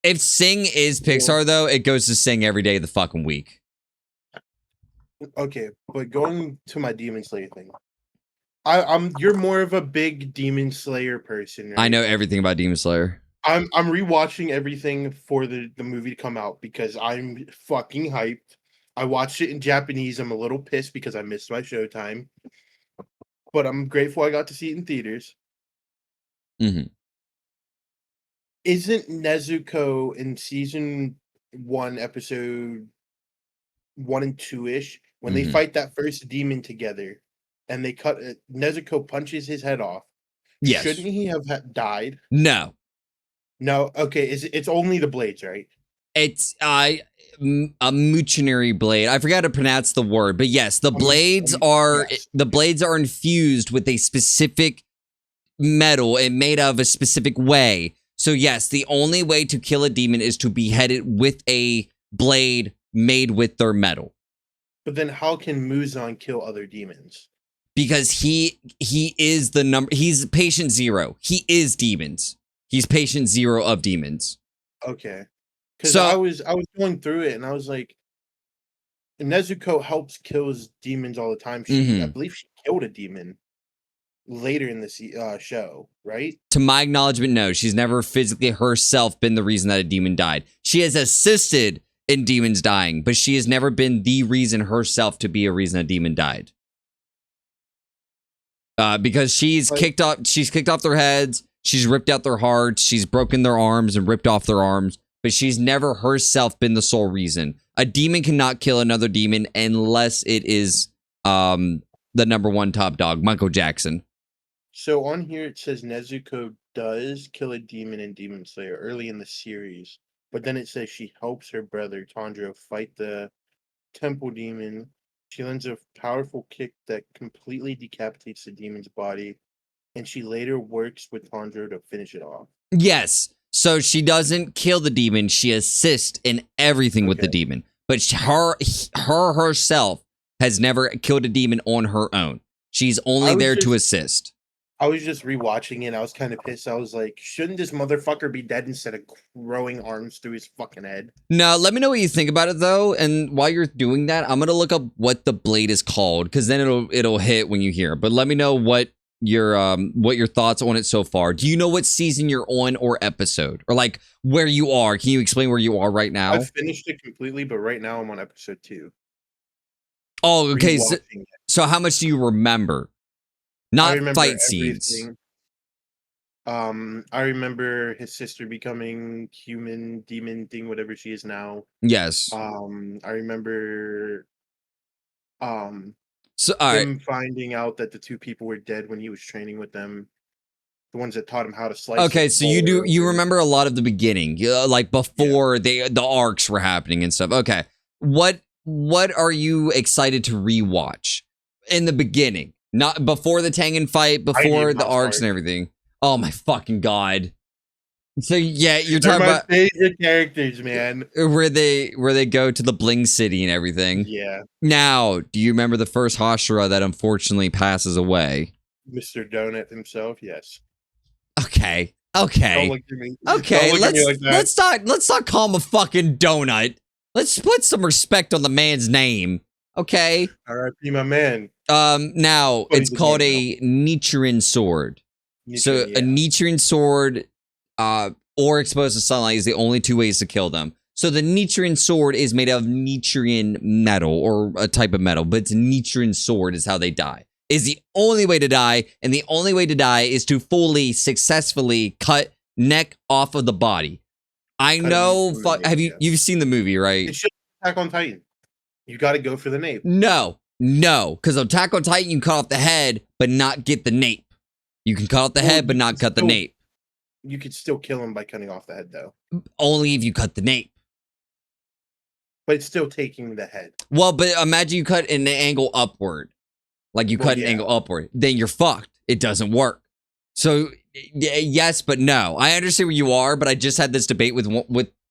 [SPEAKER 1] If Sing is Pixar, though, it goes to Sing every day of the fucking week.
[SPEAKER 2] Okay, but going to my Demon Slayer thing. You're more of a big Demon Slayer person, right?
[SPEAKER 1] I know everything about Demon Slayer.
[SPEAKER 2] I'm rewatching everything for the movie to come out because I'm fucking hyped. I watched it in Japanese. I'm a little pissed because I missed my showtime. But I'm grateful I got to see it in theaters.
[SPEAKER 1] Mm-hmm.
[SPEAKER 2] Isn't Nezuko in season 1, episode 1 and 2-ish, when they fight that first demon together? And they cut it. Nezuko punches his head off.
[SPEAKER 1] Yes.
[SPEAKER 2] Shouldn't he have died?
[SPEAKER 1] No.
[SPEAKER 2] Okay. It's only the blades, right?
[SPEAKER 1] It's a mucinary blade. I forgot to pronounce the word, but yes, the blades are infused with a specific metal and made of a specific way. So yes, the only way to kill a demon is to behead it with a blade made with their metal.
[SPEAKER 2] But then how can Muzan kill other demons?
[SPEAKER 1] Because he is the number. He's patient 0. He is demons. He's patient 0 of demons.
[SPEAKER 2] Okay. Because I was going through it and I was like, Nezuko helps kills demons all the time. I believe she killed a demon later in the show, right?
[SPEAKER 1] To my acknowledgement, no. She's never physically herself been the reason that a demon died. She has assisted in demons dying, but she has never been the reason herself to be a reason a demon died. Because she's kicked off their heads, she's ripped out their hearts, she's broken their arms and ripped off their arms, but she's never herself been the sole reason. A demon cannot kill another demon unless it is the number 1 top dog, Michael Jackson.
[SPEAKER 2] So on here it says Nezuko does kill a demon in Demon Slayer early in the series, but then it says she helps her brother Tanjiro fight the temple demon. She lands a powerful kick that completely decapitates the demon's body, and she later works with Tanjiro to finish it off.
[SPEAKER 1] Yes. So she doesn't kill the demon. She assists in everything with the demon. But her herself has never killed a demon on her own. She's only there to assist.
[SPEAKER 2] I was just rewatching it. I was kind of pissed. I was like, shouldn't this motherfucker be dead instead of growing arms through his fucking head?
[SPEAKER 1] No, let me know what you think about it though. And while you're doing that, I'm gonna look up what the blade is called, because then it'll hit when you hear. But let me know what your thoughts on it so far. Do you know what season you're on or episode, or like where you are? Can you explain where you are right now?
[SPEAKER 2] I've finished it completely, but right now I'm on episode 2.
[SPEAKER 1] Oh, okay. So how much do you remember? Not fight scenes.
[SPEAKER 2] I remember his sister becoming human, demon thing, whatever she is now.
[SPEAKER 1] Yes.
[SPEAKER 2] I remember
[SPEAKER 1] so
[SPEAKER 2] him finding out that the 2 people were dead when he was training with them. The ones that taught him how to slice.
[SPEAKER 1] Okay, so you remember a lot of the beginning, like before the arcs were happening and stuff. Okay. What are you excited to rewatch in the beginning? Not before the Tengen fight, before the arcs and everything. Oh my fucking god! So yeah, you're talking about
[SPEAKER 2] favorite characters, man.
[SPEAKER 1] Where they go to the Bling City and everything.
[SPEAKER 2] Yeah.
[SPEAKER 1] Now, do you remember the first Hashira that unfortunately passes away?
[SPEAKER 2] Mr. Donut himself, yes.
[SPEAKER 1] Okay.
[SPEAKER 2] Don't look at me.
[SPEAKER 1] Okay. Let's not call him a fucking donut. Let's put some respect on the man's name. Okay.
[SPEAKER 2] R.I.P. my man.
[SPEAKER 1] Now it's called a Nichiren sword. So a Nichiren sword, or exposed to sunlight is the only 2 ways to kill them. So the Nichiren sword is made of Nichiren metal, or a type of metal, but it's Nichiren sword is how they die. Is the only way to die, and the only way to die is to fully, successfully cut neck off of the body. I know. You've seen the movie, right?
[SPEAKER 2] It's just Attack on Titan. You got to go for the nape.
[SPEAKER 1] No, because Attack on Titan, you can cut off the head, but not get the nape. You can cut off the head, but not cut the nape.
[SPEAKER 2] You could still kill him by cutting off the head, though.
[SPEAKER 1] Only if you cut the nape.
[SPEAKER 2] But it's still taking the head.
[SPEAKER 1] Well, but imagine you cut an angle upward. Like you cut an angle upward. Then you're fucked. It doesn't work. So, yes, but no. I understand where you are, but I just had this debate with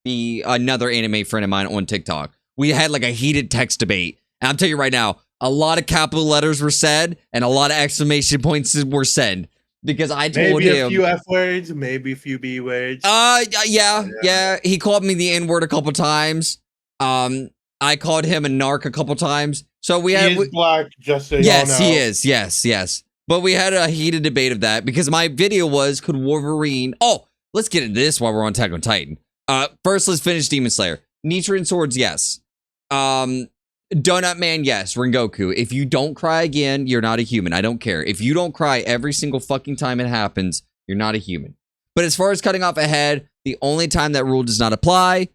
[SPEAKER 1] another anime friend of mine on TikTok. We had like a heated text debate. And I'm telling you right now, a lot of capital letters were said and a lot of exclamation points were said. Because I told him.
[SPEAKER 2] Maybe a few F words, maybe a few B words.
[SPEAKER 1] Yeah. He called me the N word a couple times. I called him a narc a couple times. So he is
[SPEAKER 2] black, just so
[SPEAKER 1] yes, he is. Yes. But we had a heated debate of that because my video was, could Wolverine... Oh, let's get into this while we're on Attack on Titan. First, let's finish Demon Slayer. Nichiren swords, yes. Donut Man, yes. Rengoku. If you don't cry again, you're not a human. I don't care. If you don't cry every single fucking time it happens, you're not a human. But as far as cutting off a head, the only time that rule does not apply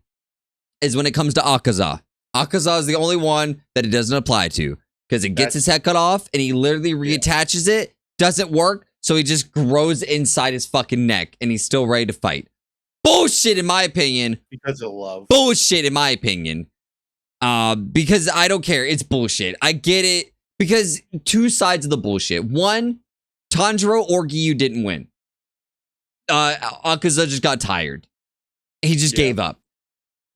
[SPEAKER 1] is when it comes to Akaza. Akaza is the only one that it doesn't apply to because it gets his head cut off and he literally reattaches it. Doesn't work, so he just grows inside his fucking neck and he's still ready to fight. Bullshit, in my opinion.
[SPEAKER 2] Because of love.
[SPEAKER 1] Bullshit, in my opinion. Because I don't care. It's bullshit. I get it. Because 2 sides of the bullshit. One, Tanjiro or Giyu didn't win. Akaza just got tired. He just gave up.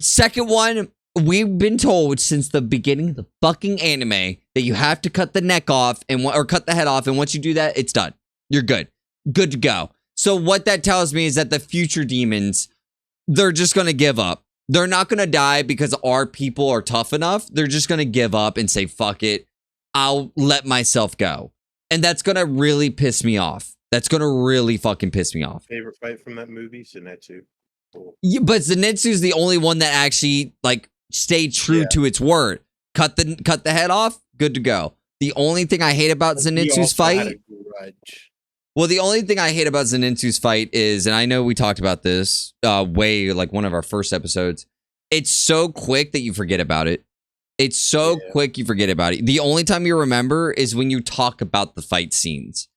[SPEAKER 1] Second one, we've been told since the beginning of the fucking anime that you have to cut the neck off or cut the head off, and once you do that, it's done. You're good. Good to go. So what that tells me is that the future demons, they're just going to give up. They're not going to die because our people are tough enough. They're just going to give up and say, fuck it. I'll let myself go. And that's going to really piss me off. That's going to really fucking piss me off.
[SPEAKER 2] Favorite fight from that movie? Zenitsu. Cool.
[SPEAKER 1] Yeah, but Zenitsu's the only one that actually like stayed true to its word. Cut the head off. Good to go. The only thing I hate about Zenitsu's fight. Well, the only thing I hate about Zenitsu's fight is, and I know we talked about this way like one of our first episodes. It's so quick that you forget about it. It's so quick you forget about it. The only time you remember is when you talk about the fight scenes.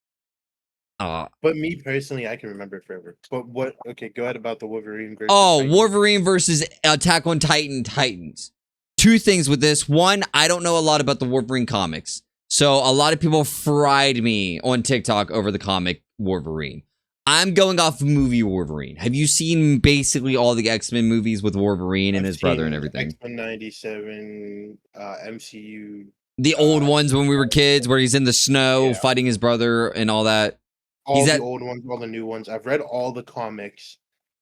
[SPEAKER 2] But me personally, I can remember it forever. But what? Okay, go ahead about the Wolverine versus.
[SPEAKER 1] Wolverine versus Attack on Titan Titans. 2 things with this. One, I don't know a lot about the Wolverine comics. So a lot of people fried me on TikTok over the comic Wolverine. I'm going off movie Wolverine. Have you seen basically all the X-Men movies with Wolverine and his brother and everything?
[SPEAKER 2] X-Men 97, MCU.
[SPEAKER 1] The old ones when we were kids, where he's in the snow fighting his brother and all that.
[SPEAKER 2] All the old ones, all the new ones. I've read all the comics.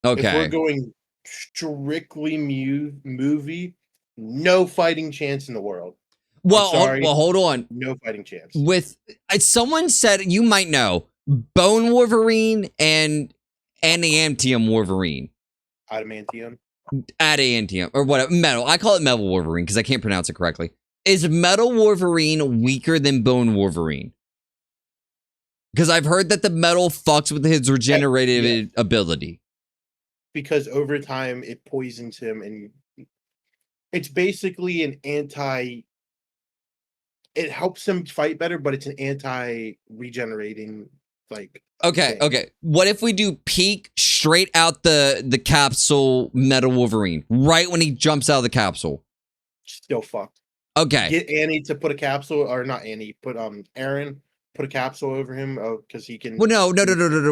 [SPEAKER 1] Okay.
[SPEAKER 2] If we're going strictly movie, no fighting chance in the world.
[SPEAKER 1] Well, hold on.
[SPEAKER 2] No fighting chance.
[SPEAKER 1] Someone said, you might know, Bone Wolverine and Adamantium Wolverine.
[SPEAKER 2] Adamantium?
[SPEAKER 1] Adamantium, or whatever. Metal. I call it Metal Wolverine because I can't pronounce it correctly. Is Metal Wolverine weaker than Bone Wolverine? Because I've heard that the metal fucks with his regenerative ability.
[SPEAKER 2] Because over time, it poisons him, and it's basically an anti... It helps him fight better, but it's an anti-regenerating, like...
[SPEAKER 1] Okay. What if we do peak straight out the capsule Metal Wolverine? Right when he jumps out of the capsule.
[SPEAKER 2] Still fucked.
[SPEAKER 1] Okay.
[SPEAKER 2] Get Annie to put a capsule, or not Annie, put Aaron, put a capsule over him, because he can...
[SPEAKER 1] Well, no.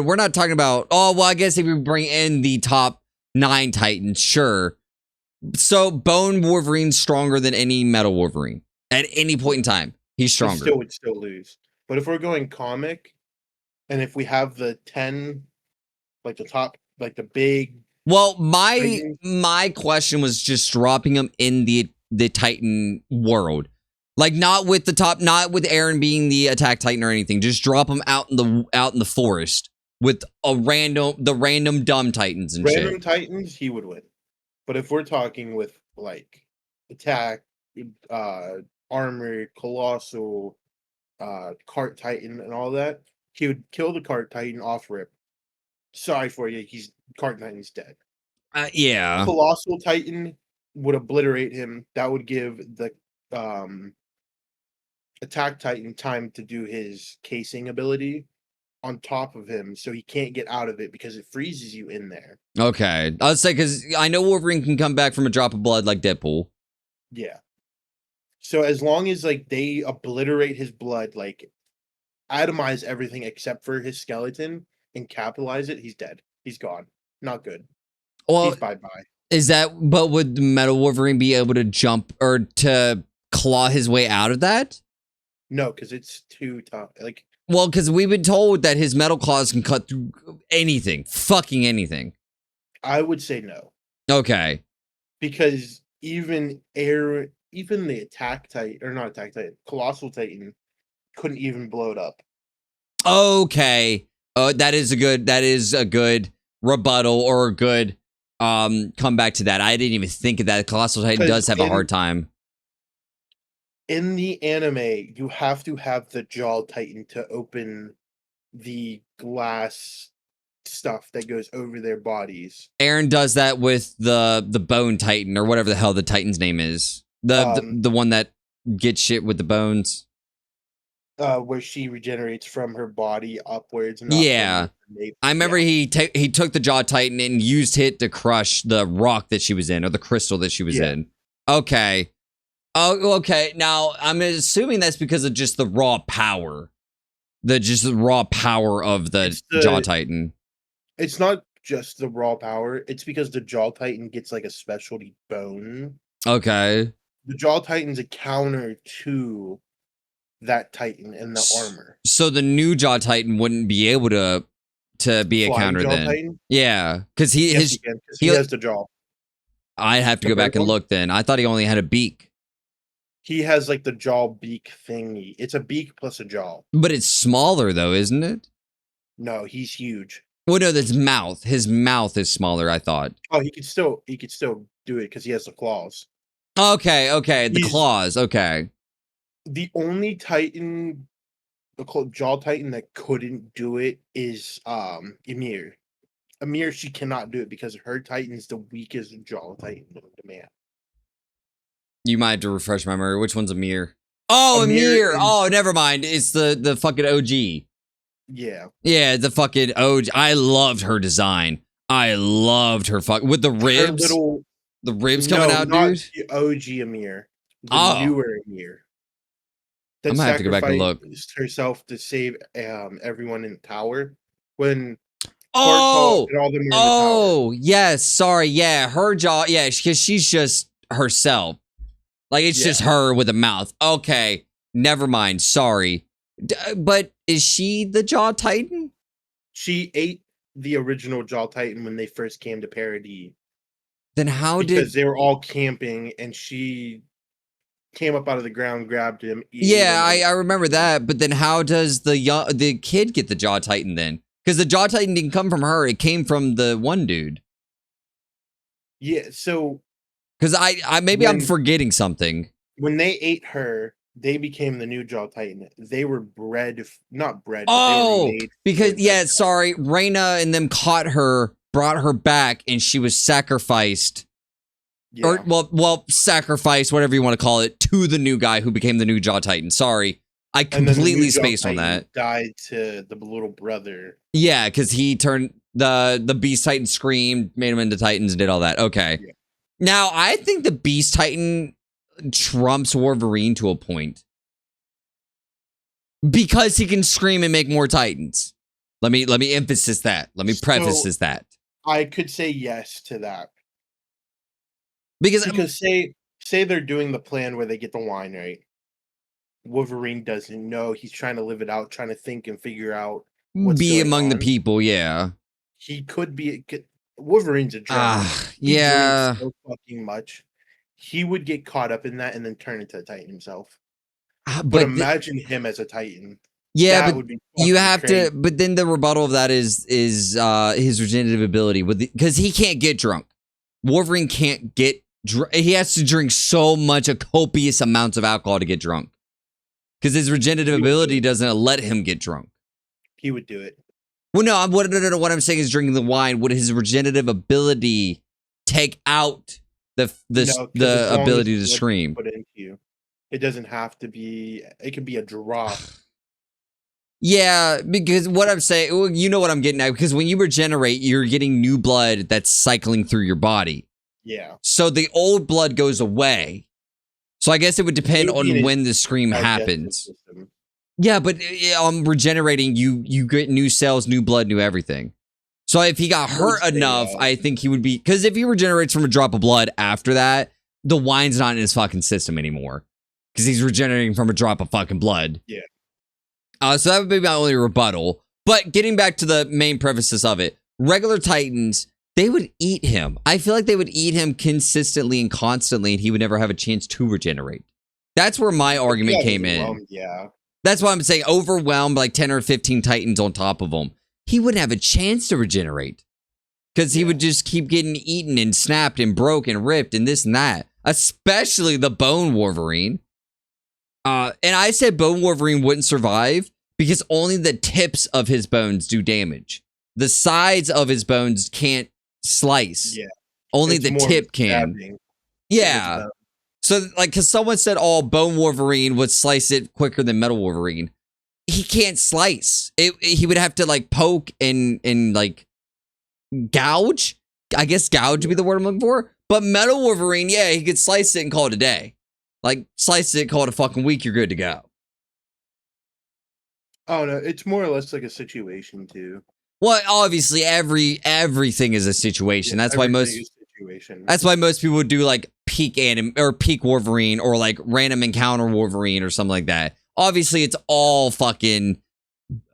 [SPEAKER 1] We're not talking about... Oh, well, I guess if we bring in the top 9 Titans, sure. So, Bone Wolverine's stronger than any Metal Wolverine. At any point in time, he's stronger.
[SPEAKER 2] He would still lose. But if we're going comic, and if we have the 10, like the top, like the big...
[SPEAKER 1] Well, my question was just dropping him in the Titan world. Like, not with Aaron being the attack Titan or anything. Just drop him out in the forest with the random dumb Titans and shit.
[SPEAKER 2] Random Titans, he would win. But if we're talking with, like, attack, armor, colossal, cart Titan, and all that, he would kill the cart Titan off rip. Sorry for you, cart Titan's dead.
[SPEAKER 1] Yeah.
[SPEAKER 2] Colossal Titan would obliterate him. That would give the attack Titan time to do his casing ability on top of him, so he can't get out of it because it freezes you in there.
[SPEAKER 1] Okay. I would say, because I know Wolverine can come back from a drop of blood like Deadpool.
[SPEAKER 2] Yeah. So as long as, like, they obliterate his blood, like, atomize everything except for his skeleton and capitalize it, he's dead. He's gone. Not good.
[SPEAKER 1] Well,
[SPEAKER 2] he's bye-bye.
[SPEAKER 1] But would the Metal Wolverine be able to jump or to claw his way out of that?
[SPEAKER 2] No, because it's too tough. Like,
[SPEAKER 1] well, because we've been told that his metal claws can cut through anything. Fucking anything.
[SPEAKER 2] I would say no.
[SPEAKER 1] Okay.
[SPEAKER 2] Because even the attack Titan, or not attack Titan, Colossal Titan couldn't even blow it up.
[SPEAKER 1] Okay. That is a good rebuttal, or a good comeback to that. I didn't even think of that. Colossal Titan does have a hard time.
[SPEAKER 2] In the anime, you have to have the Jaw Titan to open the glass stuff that goes over their bodies.
[SPEAKER 1] Aaron does that with the Bone Titan, or whatever the hell the Titan's name is. The one that gets shit with the bones.
[SPEAKER 2] Where she regenerates from her body upwards.
[SPEAKER 1] Yeah. I remember he took the Jaw Titan and used it to crush the rock that she was in, or the crystal that she was in. Okay. Oh, okay. Now, I'm assuming that's because of just the raw power. The raw power of the Jaw Titan.
[SPEAKER 2] It's not just the raw power. It's because the Jaw Titan gets, like, a specialty bone.
[SPEAKER 1] Okay.
[SPEAKER 2] The Jaw Titan's a counter to that Titan in the armor.
[SPEAKER 1] So the new Jaw Titan wouldn't be able to be a counter
[SPEAKER 2] Jaw
[SPEAKER 1] then.
[SPEAKER 2] Titan?
[SPEAKER 1] Yeah, because he has
[SPEAKER 2] the jaw.
[SPEAKER 1] I'd have to go back and look then. I thought he only had a beak.
[SPEAKER 2] He has, like, the jaw beak thingy. It's a beak plus a jaw.
[SPEAKER 1] But it's smaller though, isn't it?
[SPEAKER 2] No, he's huge.
[SPEAKER 1] Well, no, his mouth is smaller, I thought.
[SPEAKER 2] Oh, he could still do it because he has the claws.
[SPEAKER 1] Okay, the claws, okay.
[SPEAKER 2] The only Titan, the Jaw Titan that couldn't do it is Ymir. Ymir, she cannot do it because her Titan's the weakest Jaw Titan known to man.
[SPEAKER 1] You might have to refresh my memory. Which one's Ymir? Oh, Ymir! Oh, never mind. It's the fucking OG.
[SPEAKER 2] Yeah.
[SPEAKER 1] Yeah, the fucking OG. I loved her design. I loved her with the ribs. The ribs coming out, dude.
[SPEAKER 2] The OG Ymir. The newer Ymir.
[SPEAKER 1] I'm gonna have to go back and look.
[SPEAKER 2] Herself to save everyone in the tower when.
[SPEAKER 1] Yes. Sorry. Yeah, her jaw. Yeah, because she's just herself. Like, it's just her with a mouth. Okay. never mind. Sorry. But is she the Jaw Titan?
[SPEAKER 2] She ate the original Jaw Titan when they first came to Parody.
[SPEAKER 1] Then how
[SPEAKER 2] because they were all camping and she came up out of the ground, grabbed him.
[SPEAKER 1] Yeah, I remember that. But then how does the kid get the Jaw Titan then? Because the Jaw Titan didn't come from her. It came from the one dude.
[SPEAKER 2] Yeah, so...
[SPEAKER 1] Because I'm forgetting something.
[SPEAKER 2] When they ate her, they became the new Jaw Titan. They were bred... Not bred,
[SPEAKER 1] oh,
[SPEAKER 2] but they were made...
[SPEAKER 1] Because, sorry. Reyna and them caught her, brought her back, and she was sacrificed. Yeah. Or, sacrificed, whatever you want to call it, to the new guy who became the new Jaw Titan. Sorry. I completely spaced on that.
[SPEAKER 2] Died to the little brother.
[SPEAKER 1] Yeah, because he turned... The Beast Titan screamed, made him into Titans, and did all that. Okay. Yeah. Now, I think the Beast Titan trumps Wolverine to a point. Because he can scream and make more Titans. Let me emphasize that. Let me preface that.
[SPEAKER 2] I could say yes to that.
[SPEAKER 1] Because
[SPEAKER 2] say they're doing the plan where they get the wine right. Wolverine doesn't know. He's trying to live it out, trying to think and figure out what's
[SPEAKER 1] be among the people, yeah.
[SPEAKER 2] He could be... Wolverine's a drunk.
[SPEAKER 1] Yeah.
[SPEAKER 2] So fucking much. He would get caught up in that and then turn into a Titan himself. But imagine him as a Titan.
[SPEAKER 1] Yeah, but you have crazy. To. But then the rebuttal of that is his regenerative ability because he can't get drunk. Wolverine can't get drunk. He has to drink so much, a copious amounts of alcohol to get drunk. Because his regenerative ability doesn't let him get drunk.
[SPEAKER 2] He would do it.
[SPEAKER 1] Well, no. What I'm saying is drinking the wine. Would his regenerative ability take out the ability to scream?
[SPEAKER 2] Put into you. It doesn't have to be. It can be a drop.
[SPEAKER 1] Yeah, because what I'm saying, you know what I'm getting at. Because when you regenerate, you're getting new blood that's cycling through your body.
[SPEAKER 2] Yeah.
[SPEAKER 1] So the old blood goes away. So I guess it would depend on when the scream happens. System. Yeah, but regenerating, you get new cells, new blood, new everything. So if he got hurt enough, I think he would be... Because if he regenerates from a drop of blood after that, the wine's not in his fucking system anymore. Because he's regenerating from a drop of fucking blood.
[SPEAKER 2] Yeah.
[SPEAKER 1] So that would be my only rebuttal. But getting back to the main premises of it, regular Titans, they would eat him. I feel like they would eat him consistently and constantly, and he would never have a chance to regenerate. That's where my argument came in.
[SPEAKER 2] Yeah.
[SPEAKER 1] That's why I'm saying overwhelmed, like 10 or 15 Titans on top of him. He wouldn't have a chance to regenerate. Because he would just keep getting eaten and snapped and broke and ripped and this and that. Especially the Bone Wolverine. And I said Bone Wolverine wouldn't survive because only the tips of his bones do damage. The sides of his bones can't slice.
[SPEAKER 2] Yeah.
[SPEAKER 1] Only the tip can. Yeah. So, like, because someone said, Bone Wolverine would slice it quicker than Metal Wolverine. He can't slice. He would have to, like, poke and like, gouge. I guess gouge would be the word I'm looking for. But Metal Wolverine, yeah, he could slice it and call it a day. Like, slice it, call it a fucking week, you're good to go.
[SPEAKER 2] Oh, no, it's more or less like a situation, too.
[SPEAKER 1] Well, obviously, everything is a situation. That's why most people would do, like, peak Wolverine or, like, random encounter Wolverine or something like that. Obviously, it's all fucking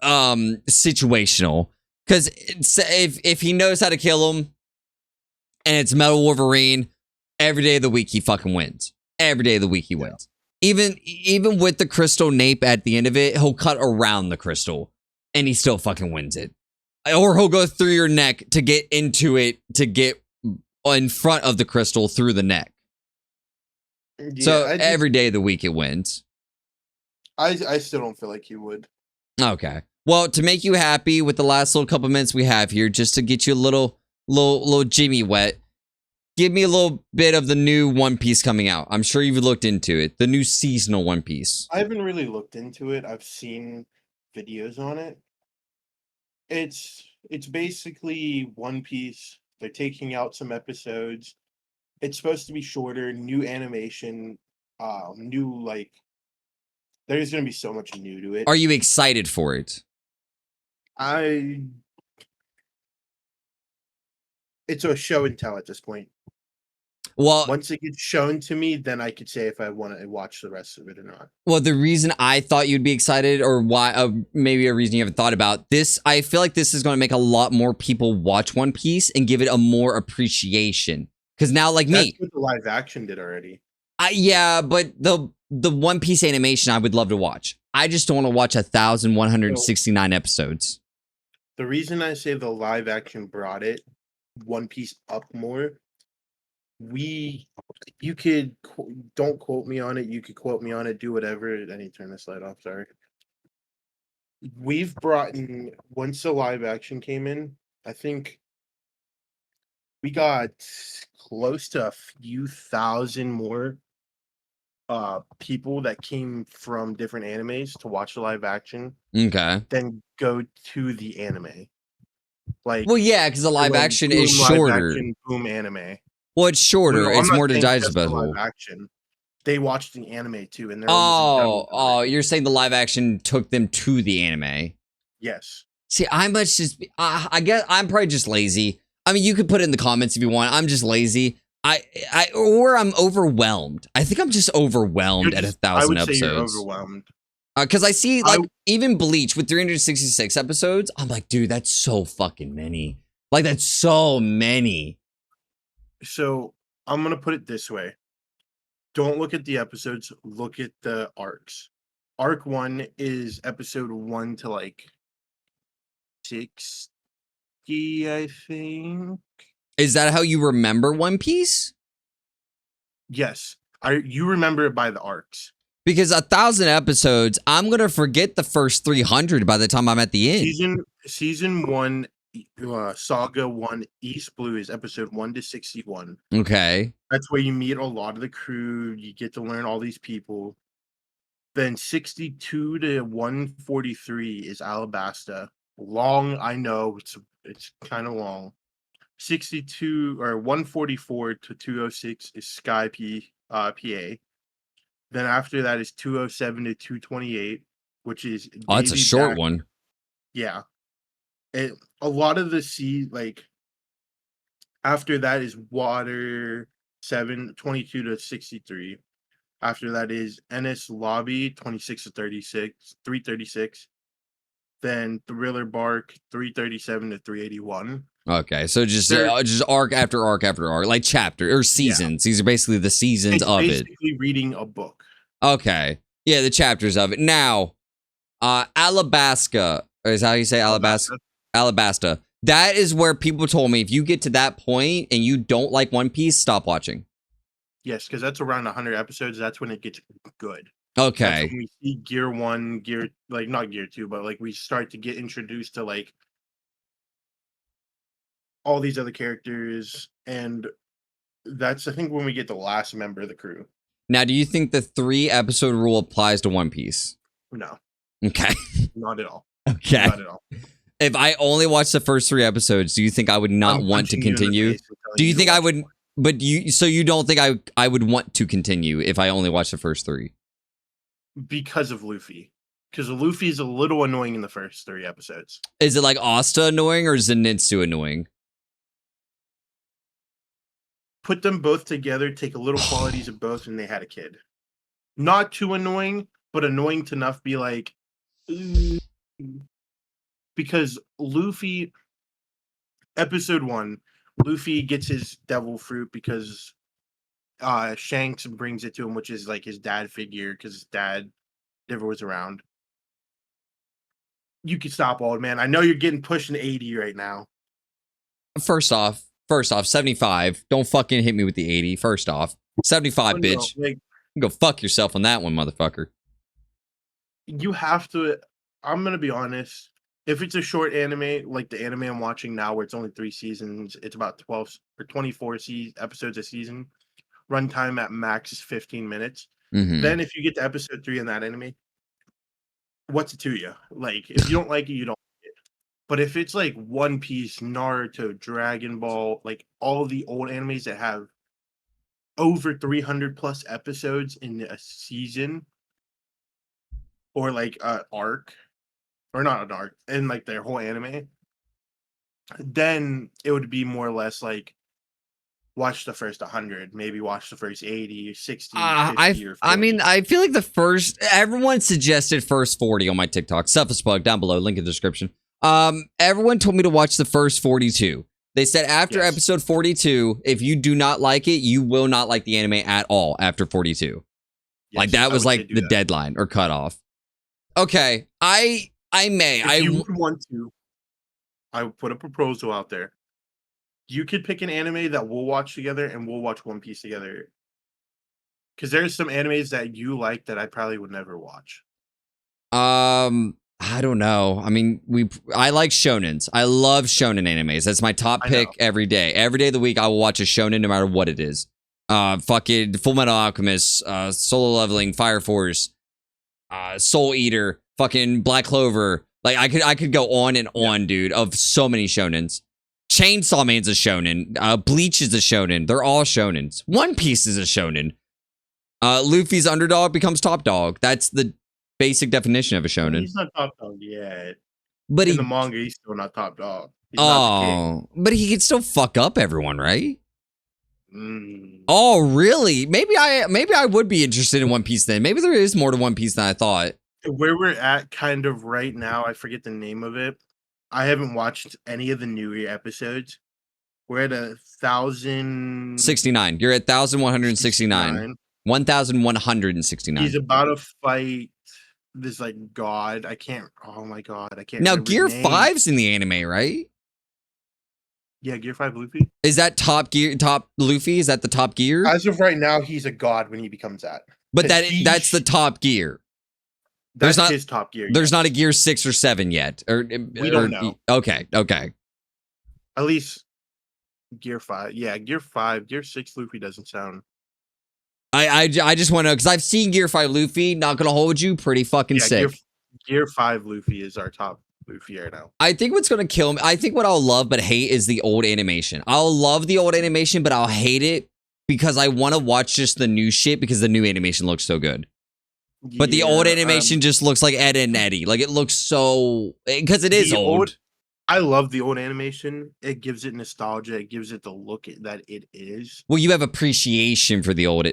[SPEAKER 1] situational. Because if he knows how to kill him and it's Metal Wolverine, every day of the week he fucking wins. Every day of the week he wins. Even with the crystal nape at the end of it, he'll cut around the crystal and he still fucking wins it. Or he'll go through your neck to get into it, to get in front of the crystal through the neck. Yeah, so every day of the week it wins.
[SPEAKER 2] I still don't feel like he would.
[SPEAKER 1] Okay. Well, to make you happy with the last little couple minutes we have here, just to get you a little Jimmy wet, give me a little bit of the new One Piece coming out. I'm sure you've looked into it. The new seasonal One Piece.
[SPEAKER 2] I haven't really looked into it. I've seen videos on it. It's basically One Piece. They're taking out some episodes. It's supposed to be shorter, new animation, new, like, there's going to be so much new to it.
[SPEAKER 1] Are you excited for it?
[SPEAKER 2] It's a show and tell at this point.
[SPEAKER 1] Well,
[SPEAKER 2] Once it gets shown to me, then I could say if I want to watch the rest of it or not.
[SPEAKER 1] Well, the reason I thought you'd be excited, or why, maybe a reason you haven't thought about this, I feel like this is going to make a lot more people watch One Piece and give it a more appreciation. Because now, like
[SPEAKER 2] That's
[SPEAKER 1] me,
[SPEAKER 2] what the live action did already.
[SPEAKER 1] yeah, but the One Piece animation I would love to watch. I just don't want to watch 1,169 episodes.
[SPEAKER 2] The reason I say the live action brought it One Piece up more, you could don't quote me on it. You could quote me on it. Do whatever. I need to turn this light off. Sorry. We've brought in once the live action came in. I think we got close to a few thousand more people that came from different animes to watch the live action
[SPEAKER 1] Okay.
[SPEAKER 2] than go to the anime.
[SPEAKER 1] Well,
[SPEAKER 2] Like,
[SPEAKER 1] yeah, because the live
[SPEAKER 2] like
[SPEAKER 1] action is
[SPEAKER 2] boom live
[SPEAKER 1] shorter.
[SPEAKER 2] action, boom anime.
[SPEAKER 1] Well, it's
[SPEAKER 2] Well,
[SPEAKER 1] shorter.
[SPEAKER 2] no, I'm
[SPEAKER 1] It's
[SPEAKER 2] not
[SPEAKER 1] more
[SPEAKER 2] saying just the live
[SPEAKER 1] digestible.
[SPEAKER 2] action. They watched the anime too, and they're almost done with
[SPEAKER 1] Oh,
[SPEAKER 2] it.
[SPEAKER 1] you're saying the live action took them to the anime.
[SPEAKER 2] Yes.
[SPEAKER 1] See, I must just, I guess I'm probably just lazy. I mean, you could put it in the comments if you want. I'm just lazy. Or I'm overwhelmed. I think I'm just overwhelmed at
[SPEAKER 2] I
[SPEAKER 1] 1,000
[SPEAKER 2] would say you're
[SPEAKER 1] episodes.
[SPEAKER 2] overwhelmed.
[SPEAKER 1] Because I see,
[SPEAKER 2] I
[SPEAKER 1] like, even Bleach with 366 episodes, I'm like, dude, that's so fucking many. Like, that's so many.
[SPEAKER 2] So I'm gonna put it this way. Don't look at the episodes, look at the arcs. Arc 1 is episode 1 to like 60, I think.
[SPEAKER 1] Is that how you remember One Piece?
[SPEAKER 2] Yes. You remember it by the arcs.
[SPEAKER 1] Because 1,000 episodes, I'm going to forget the first 300 by the time I'm at the end.
[SPEAKER 2] Season 1, Saga 1, East Blue is episode 1 to 61.
[SPEAKER 1] Okay.
[SPEAKER 2] That's where you meet a lot of the crew. You get to learn all these people. Then 62 to 143 is Alabasta. Long, I know it's kind of long. 62 or 144 to 206 is Sky PA. Then after that is 207 to 228, which is
[SPEAKER 1] Oh, that's a
[SPEAKER 2] Davy
[SPEAKER 1] short
[SPEAKER 2] Back.
[SPEAKER 1] one.
[SPEAKER 2] Yeah. A lot of the like after that is Water 22 to 63. After that is NS Lobby 26 to 36, 336. Then Thriller Bark 337 to 381.
[SPEAKER 1] Okay, so just
[SPEAKER 2] They're
[SPEAKER 1] arc after arc after arc, like chapter or seasons. These are basically the seasons
[SPEAKER 2] It's
[SPEAKER 1] of it.
[SPEAKER 2] basically reading a book.
[SPEAKER 1] Okay, yeah, the chapters of it. Now, Alabasta is how you say Alabasta. Alabasta. That is where people told me if you get to that point and you don't like One Piece, stop watching.
[SPEAKER 2] Yes, because that's around 100 episodes. That's when it gets good. That's
[SPEAKER 1] Okay.
[SPEAKER 2] when we see Gear 1, Gear, like not Gear 2, but like we start to get introduced to like all these other characters. And that's, I think, when we get the last member of the crew.
[SPEAKER 1] Now, do you think the 3-episode rule applies to One Piece?
[SPEAKER 2] No,
[SPEAKER 1] Okay.
[SPEAKER 2] not at all.
[SPEAKER 1] Okay.
[SPEAKER 2] Not at all.
[SPEAKER 1] If I only watched the first 3 episodes, do you think I would not want to continue? Do you think I would? But you don't think I would want to continue if I only watched the first 3?
[SPEAKER 2] Because of Luffy. Because Luffy is a little annoying in the first 3 episodes.
[SPEAKER 1] Is it like Asta annoying or Zenitsu annoying?
[SPEAKER 2] Put them both together, take a little qualities of both, and they had a kid. Not too annoying, but annoying to enough be like, because Luffy, episode 1, Luffy gets his devil fruit because Shanks brings it to him, which is like his dad figure because his dad never was around. You can stop, old man. I know you're getting pushing 80 right now.
[SPEAKER 1] First off, 75. Don't fucking hit me with the 80. First off, 75, bitch.
[SPEAKER 2] No, like,
[SPEAKER 1] Go fuck yourself on that one, motherfucker.
[SPEAKER 2] you have to. I'm gonna be honest. If it's a short anime, like the anime I'm watching now, where it's only 3 seasons, it's about 12 or 24 episodes a season. Runtime at max is 15 minutes.
[SPEAKER 1] Mm-hmm.
[SPEAKER 2] Then if you get to episode 3 in that anime, what's it to you? Like, if you don't like it, you don't like it. But if it's like One Piece, Naruto, Dragon Ball, like all the old animes that have over 300 plus episodes in a season, or like an arc, or not an arc, in like their whole anime, then it would be more or less like watch the first 100, maybe watch the first 80, 60, 50, or 40.
[SPEAKER 1] I mean, I feel like everyone suggested first 40 on my TikTok. Selfish plug down below, link in the description. Everyone told me to watch the first 42. They said after episode 42, if you do not like it, you will not like the anime at all after 42. Yes, like that was like the deadline or cutoff. Okay, I may.
[SPEAKER 2] If you would want to, I would put a proposal out there. You could pick an anime that we'll watch together, and we'll watch One Piece together. Because there's some animes that you like that I probably would never watch.
[SPEAKER 1] I don't know. I mean, I like shonens. I love shonen animes. That's my top pick every day. Every day of the week, I will watch a shonen no matter what it is. Fucking Full Metal Alchemist, Solo Leveling, Fire Force, Soul Eater, fucking Black Clover. Like I could go on and on, dude, of so many shonens. Chainsaw Man's a shonen. Bleach is a shonen. They're all shonens. One Piece is a shonen. Luffy's underdog becomes top dog. That's the basic definition of a shonen.
[SPEAKER 2] He's not top dog yet.
[SPEAKER 1] But
[SPEAKER 2] in the manga, he's still not top dog. He's
[SPEAKER 1] not the king. But he can still fuck up everyone, right? Oh, really? Maybe I would be interested in One Piece then.Maybe there is more to One Piece than I thought.
[SPEAKER 2] Where we're at kind of right now, I forget the name of it. I haven't watched any of the newer episodes. We're at 1,069.
[SPEAKER 1] You're at 1,169. 1,169.
[SPEAKER 2] He's about to fight this like god. I can't. Oh my god, I can't.
[SPEAKER 1] Now Gear 5's in the anime, right?
[SPEAKER 2] Yeah, Gear 5 Luffy.
[SPEAKER 1] Is that top Luffy? Is that the top gear?
[SPEAKER 2] As of right now, he's a god when he becomes that.
[SPEAKER 1] But that's the top gear.
[SPEAKER 2] That's his top gear.
[SPEAKER 1] There's not a Gear 6 or 7 yet.
[SPEAKER 2] We don't know.
[SPEAKER 1] Okay.
[SPEAKER 2] At least Gear 5. Yeah, Gear 5. Gear 6 Luffy doesn't sound...
[SPEAKER 1] I just want to... Because I've seen Gear 5 Luffy. Not going to hold you. Pretty fucking sick.
[SPEAKER 2] Gear 5 Luffy is our top Luffy right now.
[SPEAKER 1] I think what's going to kill me... I think what I'll love but hate is the old animation. I'll love the old animation, but I'll hate it because I want to watch just the new shit because the new animation looks so good. But the old animation just looks like Ed and Eddie. Like, it looks so... Because it is old.
[SPEAKER 2] I love the old animation. It gives it nostalgia. It gives it the look that it is.
[SPEAKER 1] Well, you have appreciation for the old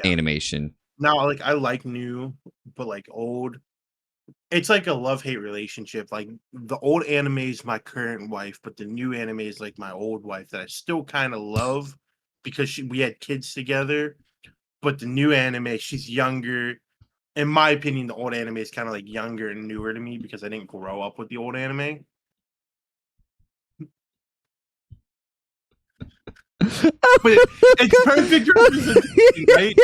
[SPEAKER 1] animation.
[SPEAKER 2] Now, like, I like new, but, like, old... It's like a love-hate relationship. Like, the old anime is my current wife, but the new anime is, like, my old wife that I still kind of love because we had kids together. But the new anime, she's younger. In my opinion, the old anime is kind of like younger and newer to me because I didn't grow up with the old anime. But it's perfect representation, right?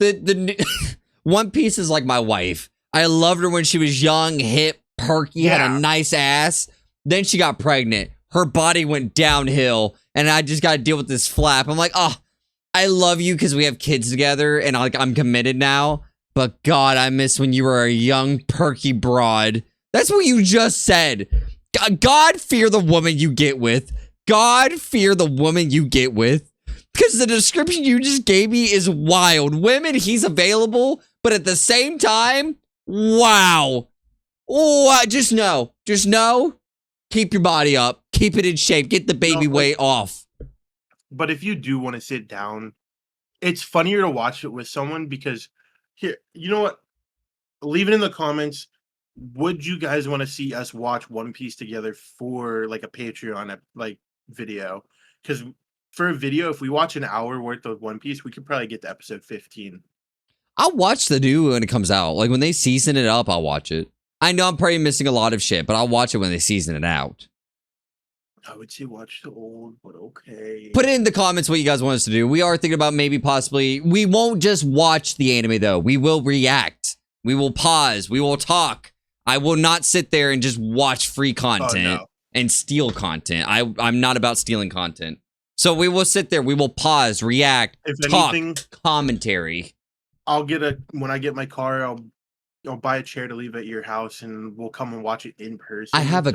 [SPEAKER 1] The One Piece is like my wife. I loved her when she was young, hip, perky, had a nice ass. Then she got pregnant. Her body went downhill, and I just got to deal with this flap. I'm like, oh, I love you because we have kids together and I'm committed now. But God, I miss when you were a young, perky broad. That's what you just said. God fear the woman you get with. God fear the woman you get with. Because the description you just gave me is wild. Women, he's available. But at the same time, wow. Oh, just know. Keep your body up. Keep it in shape. Get the baby weight off.
[SPEAKER 2] But if you do want to sit down, it's funnier to watch it with someone because here, you know what? Leave it in the comments. Would you guys want to see us watch One Piece together for like a Patreon like video? Because for a video, if we watch an hour worth of One Piece, we could probably get to episode 15.
[SPEAKER 1] I'll watch the new when it comes out. Like when they season it up, I'll watch it. I know I'm probably missing a lot of shit, but I'll watch it when they season it out.
[SPEAKER 2] I would say watch the old, but okay.
[SPEAKER 1] Put it in the comments what you guys want us to do. We are thinking about maybe possibly... We won't just watch the anime, though. We will react. We will pause. We will talk. I will not sit there and just watch free content and steal content. I'm not about stealing content. So we will sit there. We will pause, react, talk, commentary.
[SPEAKER 2] When I get my car, I'll buy a chair to leave at your house, and we'll come and watch it in person.
[SPEAKER 1] I have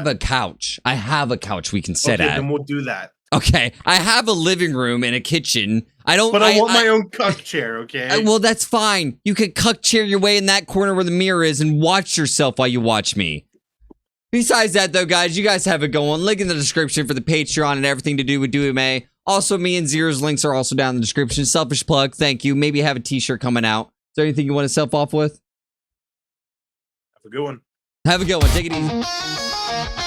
[SPEAKER 1] a couch. I have a couch we can sit at.
[SPEAKER 2] Then we'll do that.
[SPEAKER 1] Okay, I have a living room and a kitchen.
[SPEAKER 2] But I want my own cuck chair. Okay.
[SPEAKER 1] Well, that's fine. You could cuck chair your way in that corner where the mirror is and watch yourself while you watch me. Besides that, though, guys, you guys have it going. Link in the description for the Patreon and everything to do with DuMA. Also, me and Zero's links are also down in the description. Selfish plug. Thank you. Maybe have a t-shirt coming out. Is there anything you want to self off with?
[SPEAKER 2] Have a good one.
[SPEAKER 1] Have a good one. Take it easy.